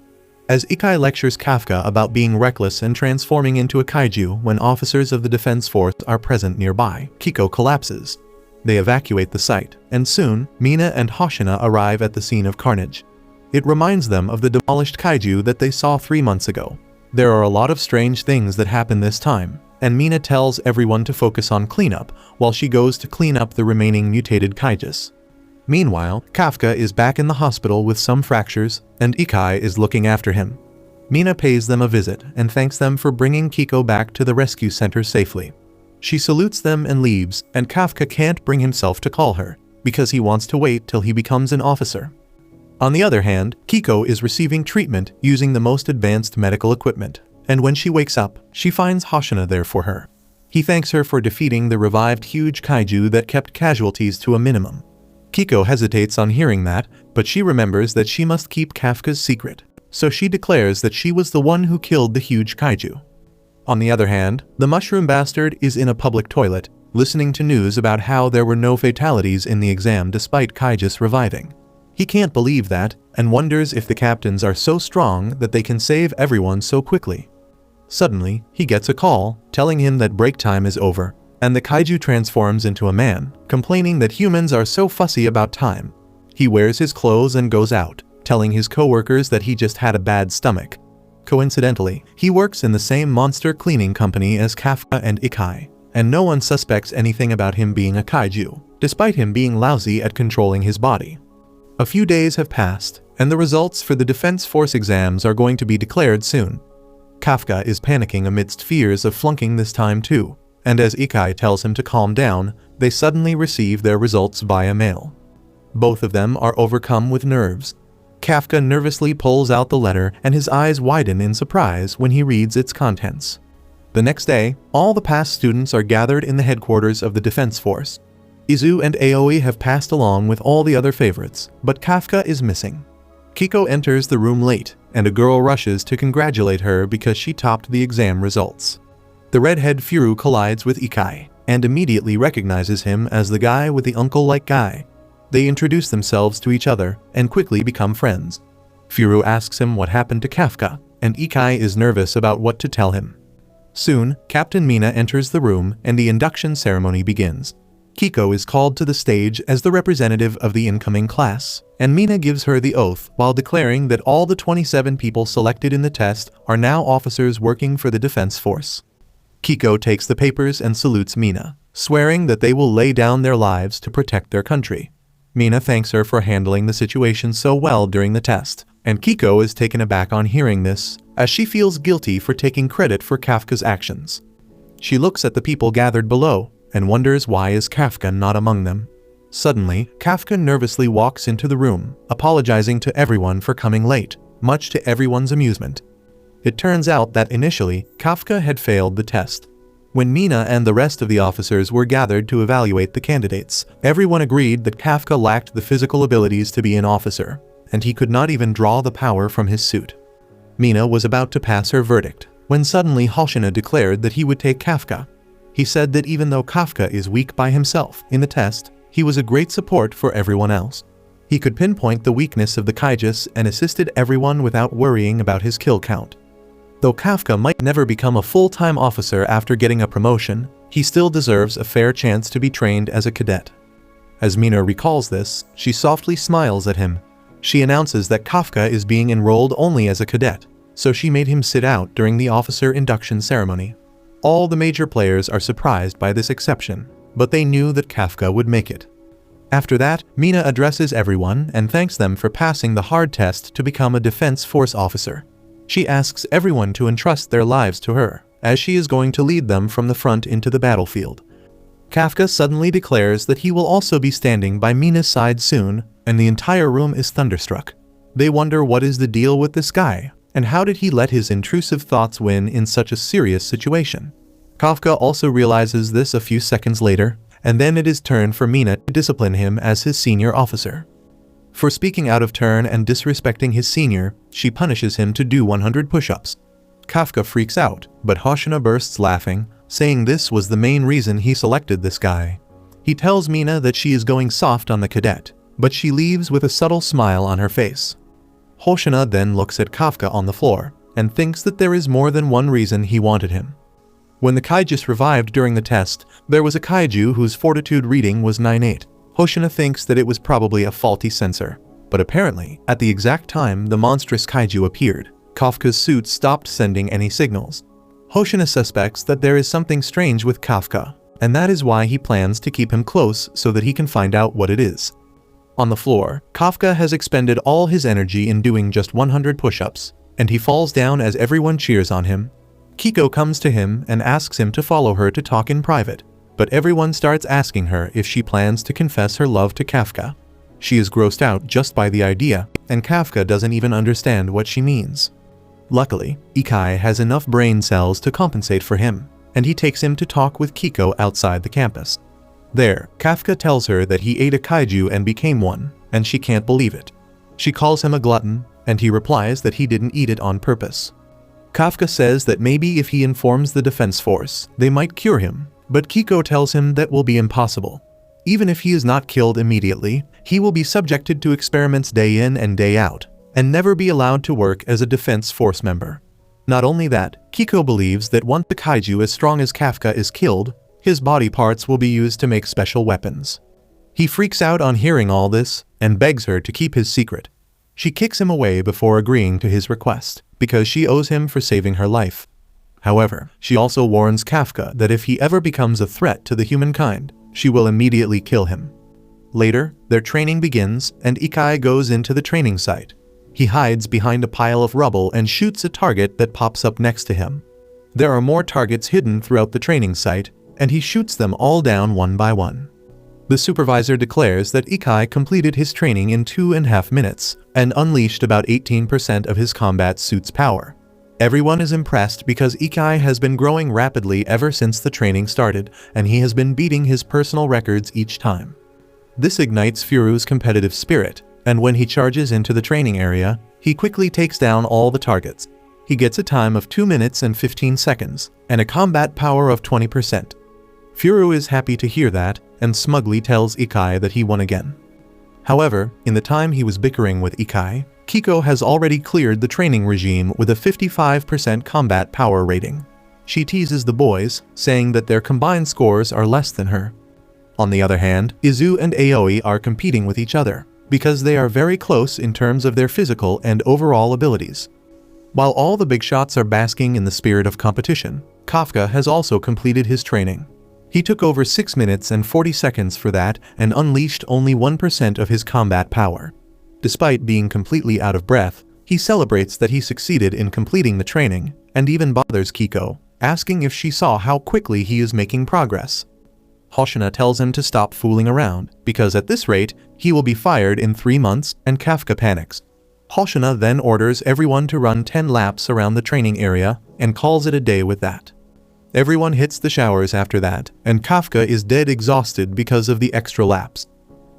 As Ikai lectures Kafka about being reckless and transforming into a kaiju when officers of the defense force are present nearby, Kiko collapses. They evacuate the site, and soon, Mina and Hoshina arrive at the scene of carnage. It reminds them of the demolished kaiju that they saw 3 months ago. There are a lot of strange things that happen this time, and Mina tells everyone to focus on cleanup while she goes to clean up the remaining mutated Kaijus. Meanwhile, Kafka is back in the hospital with some fractures, and Ikai is looking after him. Mina pays them a visit and thanks them for bringing Kiko back to the rescue center safely. She salutes them and leaves, and Kafka can't bring himself to call her, because he wants to wait till he becomes an officer. On the other hand, Kiko is receiving treatment using the most advanced medical equipment, and when she wakes up, she finds Hoshina there for her. He thanks her for defeating the revived huge kaiju that kept casualties to a minimum. Kiko hesitates on hearing that, but she remembers that she must keep Kafka's secret, so she declares that she was the one who killed the huge kaiju. On the other hand, the mushroom bastard is in a public toilet, listening to news about how there were no fatalities in the exam despite Kaijus reviving. He can't believe that, and wonders if the captains are so strong that they can save everyone so quickly. Suddenly, he gets a call, telling him that break time is over, and the kaiju transforms into a man, complaining that humans are so fussy about time. He wears his clothes and goes out, telling his co-workers that he just had a bad stomach. Coincidentally, he works in the same monster cleaning company as Kafka and Ikai, and no one suspects anything about him being a kaiju, despite him being lousy at controlling his body. A few days have passed, and the results for the Defense Force exams are going to be declared soon. Kafka is panicking amidst fears of flunking this time too, and as Ikai tells him to calm down, they suddenly receive their results via mail. Both of them are overcome with nerves. Kafka nervously pulls out the letter and his eyes widen in surprise when he reads its contents. The next day, all the past students are gathered in the headquarters of the Defense Force. Izu and Aoi have passed along with all the other favorites, but Kafka is missing. Kiko enters the room late, and a girl rushes to congratulate her because she topped the exam results. The redhead Furu collides with Ikai, and immediately recognizes him as the guy with the uncle-like guy. They introduce themselves to each other, and quickly become friends. Furu asks him what happened to Kafka, and Ikai is nervous about what to tell him. Soon, Captain Mina enters the room, and the induction ceremony begins. Kiko is called to the stage as the representative of the incoming class, and Mina gives her the oath while declaring that all the 27 people selected in the test are now officers working for the Defense Force. Kiko takes the papers and salutes Mina, swearing that they will lay down their lives to protect their country. Mina thanks her for handling the situation so well during the test, And Kiko is taken aback on hearing this, as she feels guilty for taking credit for Kafka's actions. She looks at the people gathered below, and wonders why is Kafka not among them. Suddenly, Kafka nervously walks into the room, apologizing to everyone for coming late, much to everyone's amusement. It turns out that initially, Kafka had failed the test. When Mina and the rest of the officers were gathered to evaluate the candidates, everyone agreed that Kafka lacked the physical abilities to be an officer, and he could not even draw the power from his suit. Mina was about to pass her verdict, when suddenly Hoshina declared that he would take Kafka. He said that even though Kafka is weak by himself in the test, he was a great support for everyone else. He could pinpoint the weakness of the Kaijus and assisted everyone without worrying about his kill count. Though Kafka might never become a full-time officer after getting a promotion, he still deserves a fair chance to be trained as a cadet. As Mina recalls this, she softly smiles at him. She announces that Kafka is being enrolled only as a cadet, so she made him sit out during the officer induction ceremony. All the major players are surprised by this exception, but they knew that Kafka would make it. After that, Mina addresses everyone and thanks them for passing the hard test to become a Defense Force officer. She asks everyone to entrust their lives to her, as she is going to lead them from the front into the battlefield. Kafka suddenly declares that he will also be standing by Mina's side soon, and the entire room is thunderstruck. They wonder what is the deal with this guy, and how did he let his intrusive thoughts win in such a serious situation. Kafka also realizes this a few seconds later, and then it is turn for Mina to discipline him as his senior officer. For speaking out of turn and disrespecting his senior, she punishes him to do 100 push-ups. Kafka freaks out, but Hoshina bursts laughing, saying this was the main reason he selected this guy. He tells Mina that she is going soft on the cadet, but she leaves with a subtle smile on her face. Hoshina then looks at Kafka on the floor, and thinks that there is more than one reason he wanted him. When the Kaijus revived during the test, there was a Kaiju whose fortitude reading was 9-8. Hoshina thinks that it was probably a faulty sensor, but apparently, at the exact time the monstrous Kaiju appeared, Kafka's suit stopped sending any signals. Hoshina suspects that there is something strange with Kafka, and that is why he plans to keep him close so that he can find out what it is. On the floor, Kafka has expended all his energy in doing just 100 push-ups, and he falls down as everyone cheers on him. Kiko comes to him and asks him to follow her to talk in private, but everyone starts asking her if she plans to confess her love to Kafka. She is grossed out just by the idea, and Kafka doesn't even understand what she means. Luckily, Ikai has enough brain cells to compensate for him, and he takes him to talk with Kiko outside the campus. There, Kafka tells her that he ate a Kaiju and became one, and she can't believe it. She calls him a glutton, and he replies that he didn't eat it on purpose. Kafka says that maybe if he informs the Defense Force, they might cure him, but Kiko tells him that will be impossible. Even if he is not killed immediately, he will be subjected to experiments day in and day out, and never be allowed to work as a Defense Force member. Not only that, Kiko believes that once the Kaiju as strong as Kafka is killed, his body parts will be used to make special weapons. He freaks out on hearing all this, and begs her to keep his secret. She kicks him away before agreeing to his request, because she owes him for saving her life. However, she also warns Kafka that if he ever becomes a threat to the humankind, she will immediately kill him. Later, their training begins, and Ikai goes into the training site. He hides behind a pile of rubble and shoots a target that pops up next to him. There are more targets hidden throughout the training site, and he shoots them all down one by one. The supervisor declares that Ikai completed his training in 2.5 minutes and unleashed about 18% of his combat suit's power. Everyone is impressed because Ikai has been growing rapidly ever since the training started, and he has been beating his personal records each time. This ignites Furu's competitive spirit, and when he charges into the training area, he quickly takes down all the targets. He gets a time of 2 minutes and 15 seconds, and a combat power of 20%. Furu is happy to hear that, and smugly tells Ikai that he won again. However, in the time he was bickering with Ikai, Kiko has already cleared the training regime with a 55% combat power rating. She teases the boys, saying that their combined scores are less than her. On the other hand, Izu and Aoi are competing with each other, because they are very close in terms of their physical and overall abilities. While all the big shots are basking in the spirit of competition, Kafka has also completed his training. He took over 6 minutes and 40 seconds for that and unleashed only 1% of his combat power. Despite being completely out of breath, He celebrates that he succeeded in completing the training, and even bothers Kiko, asking if she saw how quickly he is making progress. Hoshina tells him to stop fooling around, because at this rate, he will be fired in 3 months, and Kafka panics. Hoshina then orders everyone to run 10 laps around the training area, and calls it a day with that. Everyone hits the showers after that, and Kafka is dead exhausted because of the extra laps.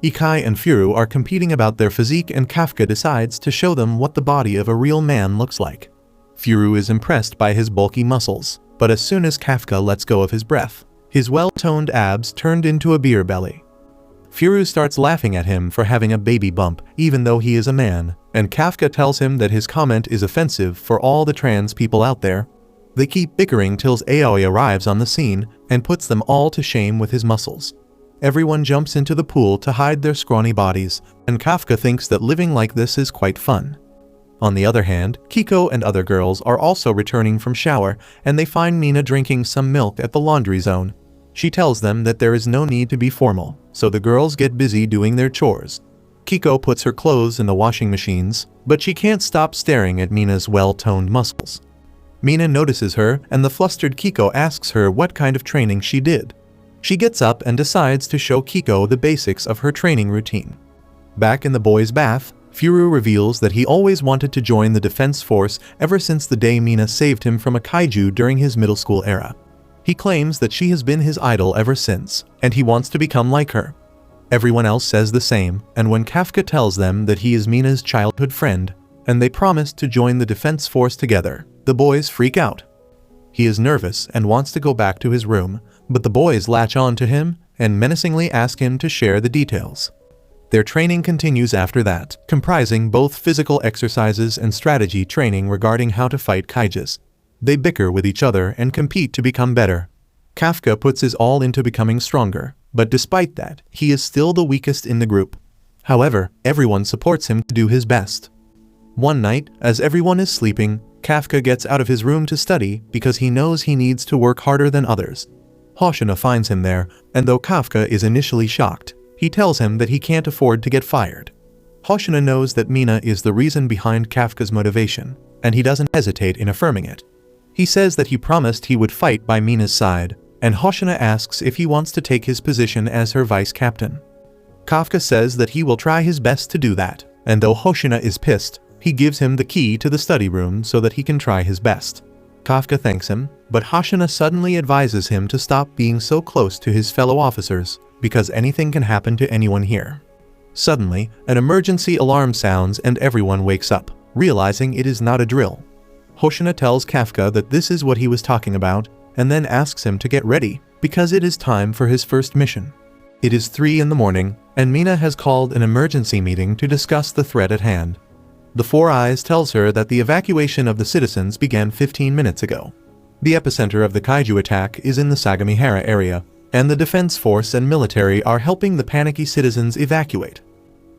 Ikai and Furu are competing about their physique, and Kafka decides to show them what the body of a real man looks like. Furu is impressed by his bulky muscles, but as soon as Kafka lets go of his breath, his well-toned abs turned into a beer belly. Furu starts laughing at him for having a baby bump, even though he is a man, and Kafka tells him that his comment is offensive for all the trans people out there. They keep bickering till Aoi arrives on the scene and puts them all to shame with his muscles. Everyone jumps into the pool to hide their scrawny bodies, and Kafka thinks that living like this is quite fun. On the other hand, Kiko and other girls are also returning from shower, and they find Mina drinking some milk at the laundry zone. She tells them that there is no need to be formal, so the girls get busy doing their chores. Kiko puts her clothes in the washing machines, but she can't stop staring at Mina's well-toned muscles. Mina notices her, and the flustered Kiko asks her what kind of training she did. She gets up and decides to show Kiko the basics of her training routine. Back in the boys' bath, Furu reveals that he always wanted to join the defense force ever since the day Mina saved him from a kaiju during his middle school era. He claims that she has been his idol ever since, and he wants to become like her. Everyone else says the same, and when Kafka tells them that he is Mina's childhood friend, and they promise to join the defense force together, the boys freak out. He is nervous and wants to go back to his room, but the boys latch on to him and menacingly ask him to share the details. Their training continues after that, comprising both physical exercises and strategy training regarding how to fight Kaijus. They bicker with each other and compete to become better. Kafka puts his all into becoming stronger, but despite that, he is still the weakest in the group. However, everyone supports him to do his best. One night, as everyone is sleeping, Kafka gets out of his room to study because he knows he needs to work harder than others. Hoshina finds him there, and though Kafka is initially shocked, he tells him that he can't afford to get fired. Hoshina knows that Mina is the reason behind Kafka's motivation, and he doesn't hesitate in affirming it. He says that he promised he would fight by Mina's side, and Hoshina asks if he wants to take his position as her vice captain. Kafka says that he will try his best to do that, and though Hoshina is pissed, he gives him the key to the study room so that he can try his best. Kafka thanks him, but Hoshina suddenly advises him to stop being so close to his fellow officers, because anything can happen to anyone here. Suddenly, an emergency alarm sounds and everyone wakes up, realizing it is not a drill. Hoshina tells Kafka that this is what he was talking about, and then asks him to get ready, because it is time for his first mission. It is 3 in the morning, and Mina has called an emergency meeting to discuss the threat at hand. The Four Eyes tells her that the evacuation of the citizens began 15 minutes ago. The epicenter of the kaiju attack is in the Sagamihara area, and the defense force and military are helping the panicky citizens evacuate.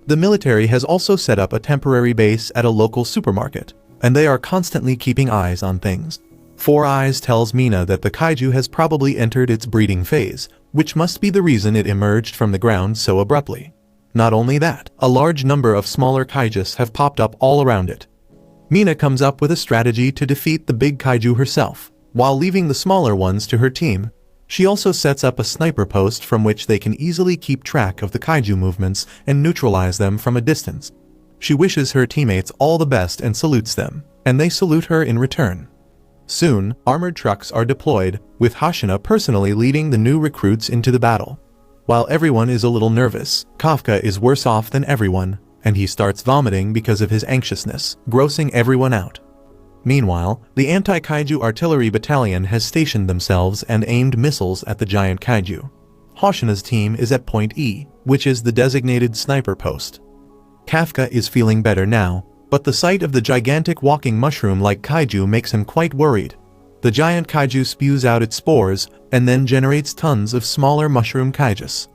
The military has also set up a temporary base at a local supermarket, and they are constantly keeping eyes on things. Four Eyes tells Mina that the kaiju has probably entered its breeding phase, which must be the reason it emerged from the ground so abruptly. Not only that, a large number of smaller kaijus have popped up all around it. Mina comes up with a strategy to defeat the big kaiju herself, while leaving the smaller ones to her team. She also sets up a sniper post from which they can easily keep track of the kaiju movements and neutralize them from a distance. She wishes her teammates all the best and salutes them, and they salute her in return. Soon, armored trucks are deployed, with Hoshina personally leading the new recruits into the battle. While everyone is a little nervous, Kafka is worse off than everyone, and he starts vomiting because of his anxiousness, grossing everyone out. Meanwhile, the anti-kaiju artillery battalion has stationed themselves and aimed missiles at the giant kaiju. Hoshina's team is at Point E, which is the designated sniper post. Kafka is feeling better now, but the sight of the gigantic walking mushroom-like kaiju makes him quite worried. The giant kaiju spews out its spores, and then generates tons of smaller mushroom kaijus.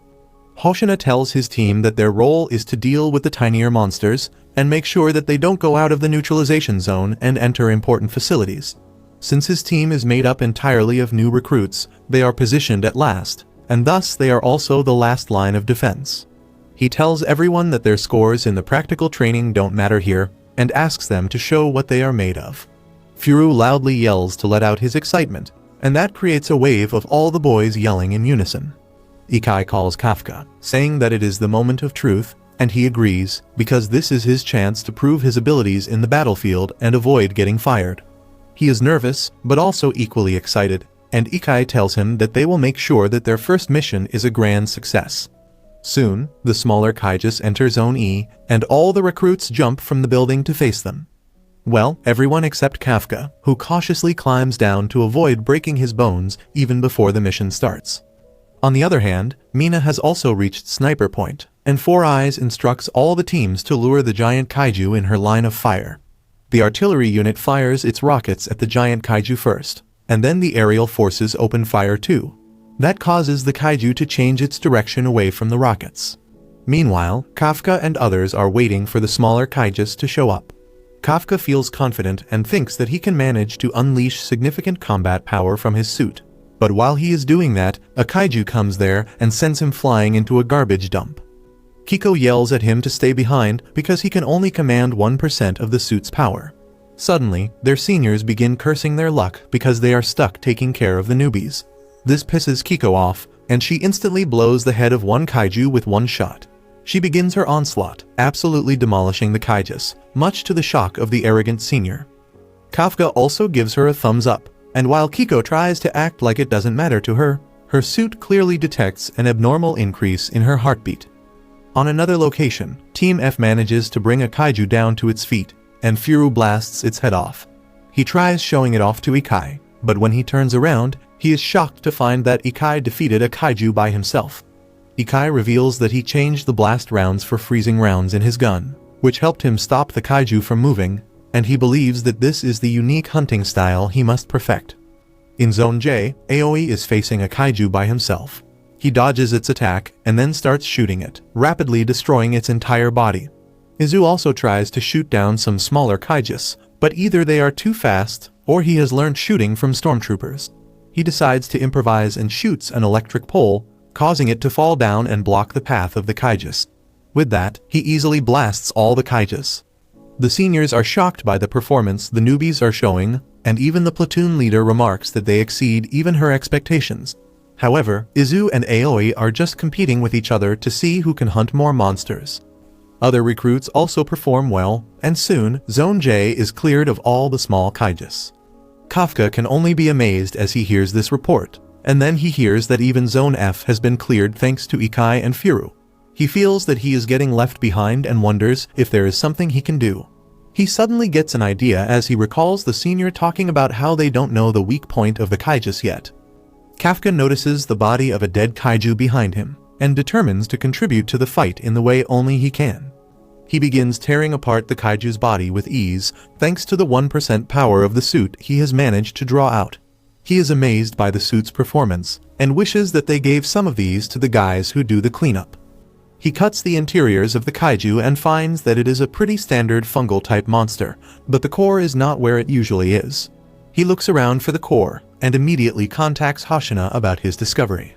Hoshina tells his team that their role is to deal with the tinier monsters, and make sure that they don't go out of the neutralization zone and enter important facilities. Since his team is made up entirely of new recruits, they are positioned at last, and thus they are also the last line of defense. He tells everyone that their scores in the practical training don't matter here, and asks them to show what they are made of. Furu loudly yells to let out his excitement, and that creates a wave of all the boys yelling in unison. Ikai calls Kafka, saying that it is the moment of truth, and he agrees, because this is his chance to prove his abilities in the battlefield and avoid getting fired. He is nervous, but also equally excited, and Ikai tells him that they will make sure that their first mission is a grand success. Soon, the smaller Kaijus enter Zone E, and all the recruits jump from the building to face them. Well, everyone except Kafka, who cautiously climbs down to avoid breaking his bones even before the mission starts. On the other hand, Mina has also reached sniper point, and Four Eyes instructs all the teams to lure the giant kaiju in her line of fire. The artillery unit fires its rockets at the giant kaiju first, and then the aerial forces open fire too. That causes the kaiju to change its direction away from the rockets. Meanwhile, Kafka and others are waiting for the smaller kaijus to show up. Kafka feels confident and thinks that he can manage to unleash significant combat power from his suit. But while he is doing that, a kaiju comes there and sends him flying into a garbage dump. Kiko yells at him to stay behind because he can only command 1% of the suit's power. Suddenly, their seniors begin cursing their luck because they are stuck taking care of the newbies. This pisses Kiko off, and she instantly blows the head of one kaiju with one shot. She begins her onslaught, absolutely demolishing the kaijus, much to the shock of the arrogant senior. Kafka also gives her a thumbs up, and while Kiko tries to act like it doesn't matter to her, her suit clearly detects an abnormal increase in her heartbeat. On another location, Team F manages to bring a kaiju down to its feet, and Furu blasts its head off. He tries showing it off to Ikai, but when he turns around, he is shocked to find that Ikai defeated a kaiju by himself. Ikai reveals that he changed the blast rounds for freezing rounds in his gun, which helped him stop the kaiju from moving, and he believes that this is the unique hunting style he must perfect. In Zone J, Aoi is facing a kaiju by himself. He dodges its attack and then starts shooting it, rapidly destroying its entire body. Izu also tries to shoot down some smaller kaijus, but either they are too fast or he has learned shooting from stormtroopers. He decides to improvise and shoots an electric pole, causing it to fall down and block the path of the kaijus. With that, he easily blasts all the kaijus. The seniors are shocked by the performance the newbies are showing, and even the platoon leader remarks that they exceed even her expectations. However, Izu and Aoi are just competing with each other to see who can hunt more monsters. Other recruits also perform well, and soon, Zone J is cleared of all the small kaijus. Kafka can only be amazed as he hears this report, and then he hears that even Zone F has been cleared thanks to Ikai and Furu. He feels that he is getting left behind and wonders if there is something he can do. He suddenly gets an idea as he recalls the senior talking about how they don't know the weak point of the kaijus yet. Kafka notices the body of a dead kaiju behind him, and determines to contribute to the fight in the way only he can. He begins tearing apart the kaiju's body with ease, thanks to the 1% power of the suit he has managed to draw out. He is amazed by the suit's performance, and wishes that they gave some of these to the guys who do the cleanup. He cuts the interiors of the kaiju and finds that it is a pretty standard fungal-type monster, but the core is not where it usually is. He looks around for the core, and immediately contacts Hoshina about his discovery.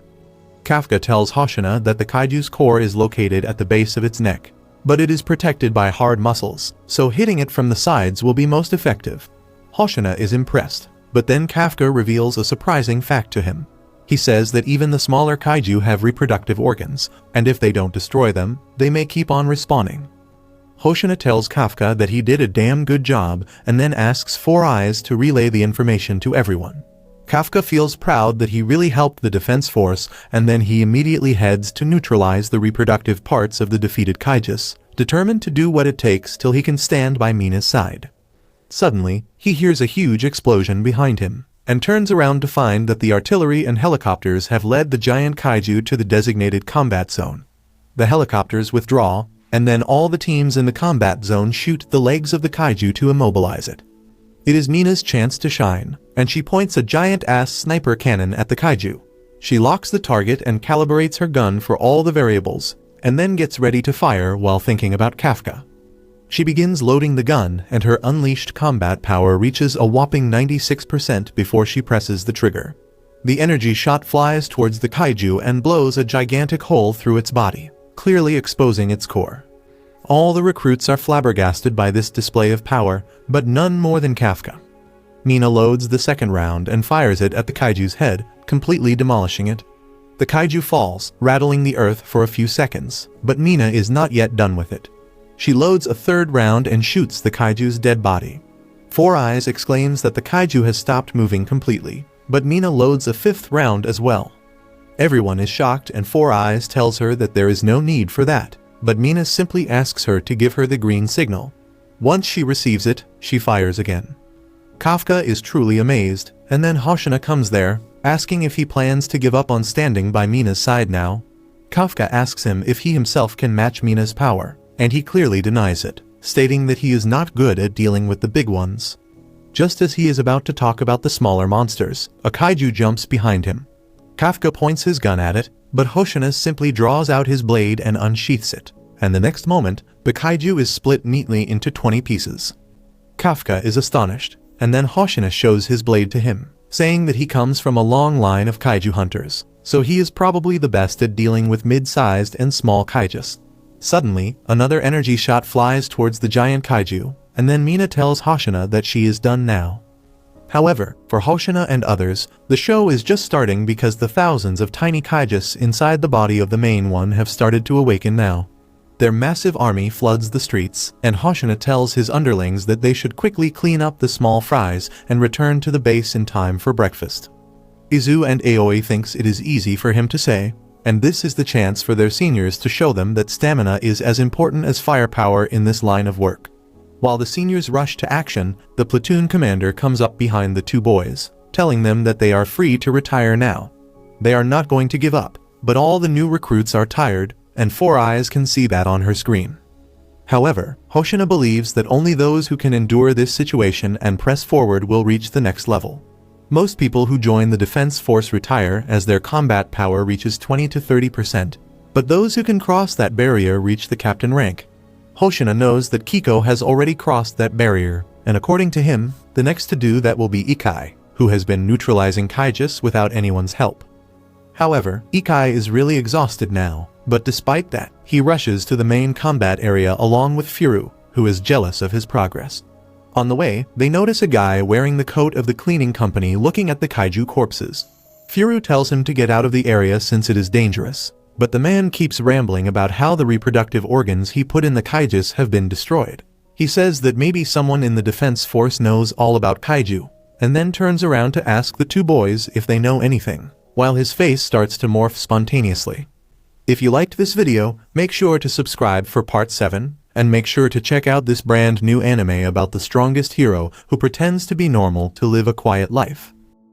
Kafka tells Hoshina that the kaiju's core is located at the base of its neck, but it is protected by hard muscles, so hitting it from the sides will be most effective. Hoshina is impressed, but then Kafka reveals a surprising fact to him. He says that even the smaller kaiju have reproductive organs, and if they don't destroy them, they may keep on respawning. Hoshina tells Kafka that he did a damn good job and then asks Four Eyes to relay the information to everyone. Kafka feels proud that he really helped the defense force, and then he immediately heads to neutralize the reproductive parts of the defeated kaijus, determined to do what it takes till he can stand by Mina's side. Suddenly, he hears a huge explosion behind him, and turns around to find that the artillery and helicopters have led the giant kaiju to the designated combat zone. The helicopters withdraw, and then all the teams in the combat zone shoot the legs of the kaiju to immobilize it. It is Mina's chance to shine, and she points a giant-ass sniper cannon at the kaiju. She locks the target and calibrates her gun for all the variables, and then gets ready to fire while thinking about Kafka. She begins loading the gun, and her unleashed combat power reaches a whopping 96% before she presses the trigger. The energy shot flies towards the kaiju and blows a gigantic hole through its body, clearly exposing its core. All the recruits are flabbergasted by this display of power, but none more than Kafka. Mina loads the second round and fires it at the Kaiju's head, completely demolishing it. The Kaiju falls, rattling the earth for a few seconds, but Mina is not yet done with it. She loads a third round and shoots the Kaiju's dead body. Four Eyes exclaims that the Kaiju has stopped moving completely, but Mina loads a fifth round as well. Everyone is shocked and Four Eyes tells her that there is no need for that, but Mina simply asks her to give her the green signal. Once she receives it, she fires again. Kafka is truly amazed, and then Hoshina comes there, asking if he plans to give up on standing by Mina's side now. Kafka asks him if he himself can match Mina's power, and he clearly denies it, stating that he is not good at dealing with the big ones. Just as he is about to talk about the smaller monsters, a Kaiju jumps behind him. Kafka points his gun at it, but Hoshina simply draws out his blade and unsheaths it, and the next moment, the Kaiju is split neatly into 20 pieces. Kafka is astonished, and then Hoshina shows his blade to him, saying that he comes from a long line of Kaiju hunters, so he is probably the best at dealing with mid-sized and small Kaijus. Suddenly, another energy shot flies towards the giant Kaiju, and then Mina tells Hoshina that she is done now. However, for Hoshina and others, the show is just starting because the thousands of tiny Kaijus inside the body of the main one have started to awaken now. Their massive army floods the streets, and Hoshina tells his underlings that they should quickly clean up the small fries and return to the base in time for breakfast. Izu and Aoi thinks it is easy for him to say, and this is the chance for their seniors to show them that stamina is as important as firepower in this line of work. While the seniors rush to action, the platoon commander comes up behind the two boys, telling them that they are free to retire now. They are not going to give up, but all the new recruits are tired, and Four Eyes can see that on her screen. However, Hoshina believes that only those who can endure this situation and press forward will reach the next level. Most people who join the defense force retire as their combat power reaches 20 to 30%, but those who can cross that barrier reach the captain rank. Hoshina knows that Kiko has already crossed that barrier, and according to him, the next to do that will be Ikai, who has been neutralizing Kaijus without anyone's help. However, Ikai is really exhausted now, but despite that, he rushes to the main combat area along with Furu, who is jealous of his progress. On the way, they notice a guy wearing the coat of the cleaning company looking at the Kaiju corpses. Furu tells him to get out of the area since it is dangerous, but the man keeps rambling about how the reproductive organs he put in the Kaijus have been destroyed. He says that maybe someone in the defense force knows all about Kaiju, and then turns around to ask the two boys if they know anything, while his face starts to morph spontaneously. If you liked this video, make sure to subscribe for part 7, and make sure to check out this brand new anime about the strongest hero who pretends to be normal to live a quiet life.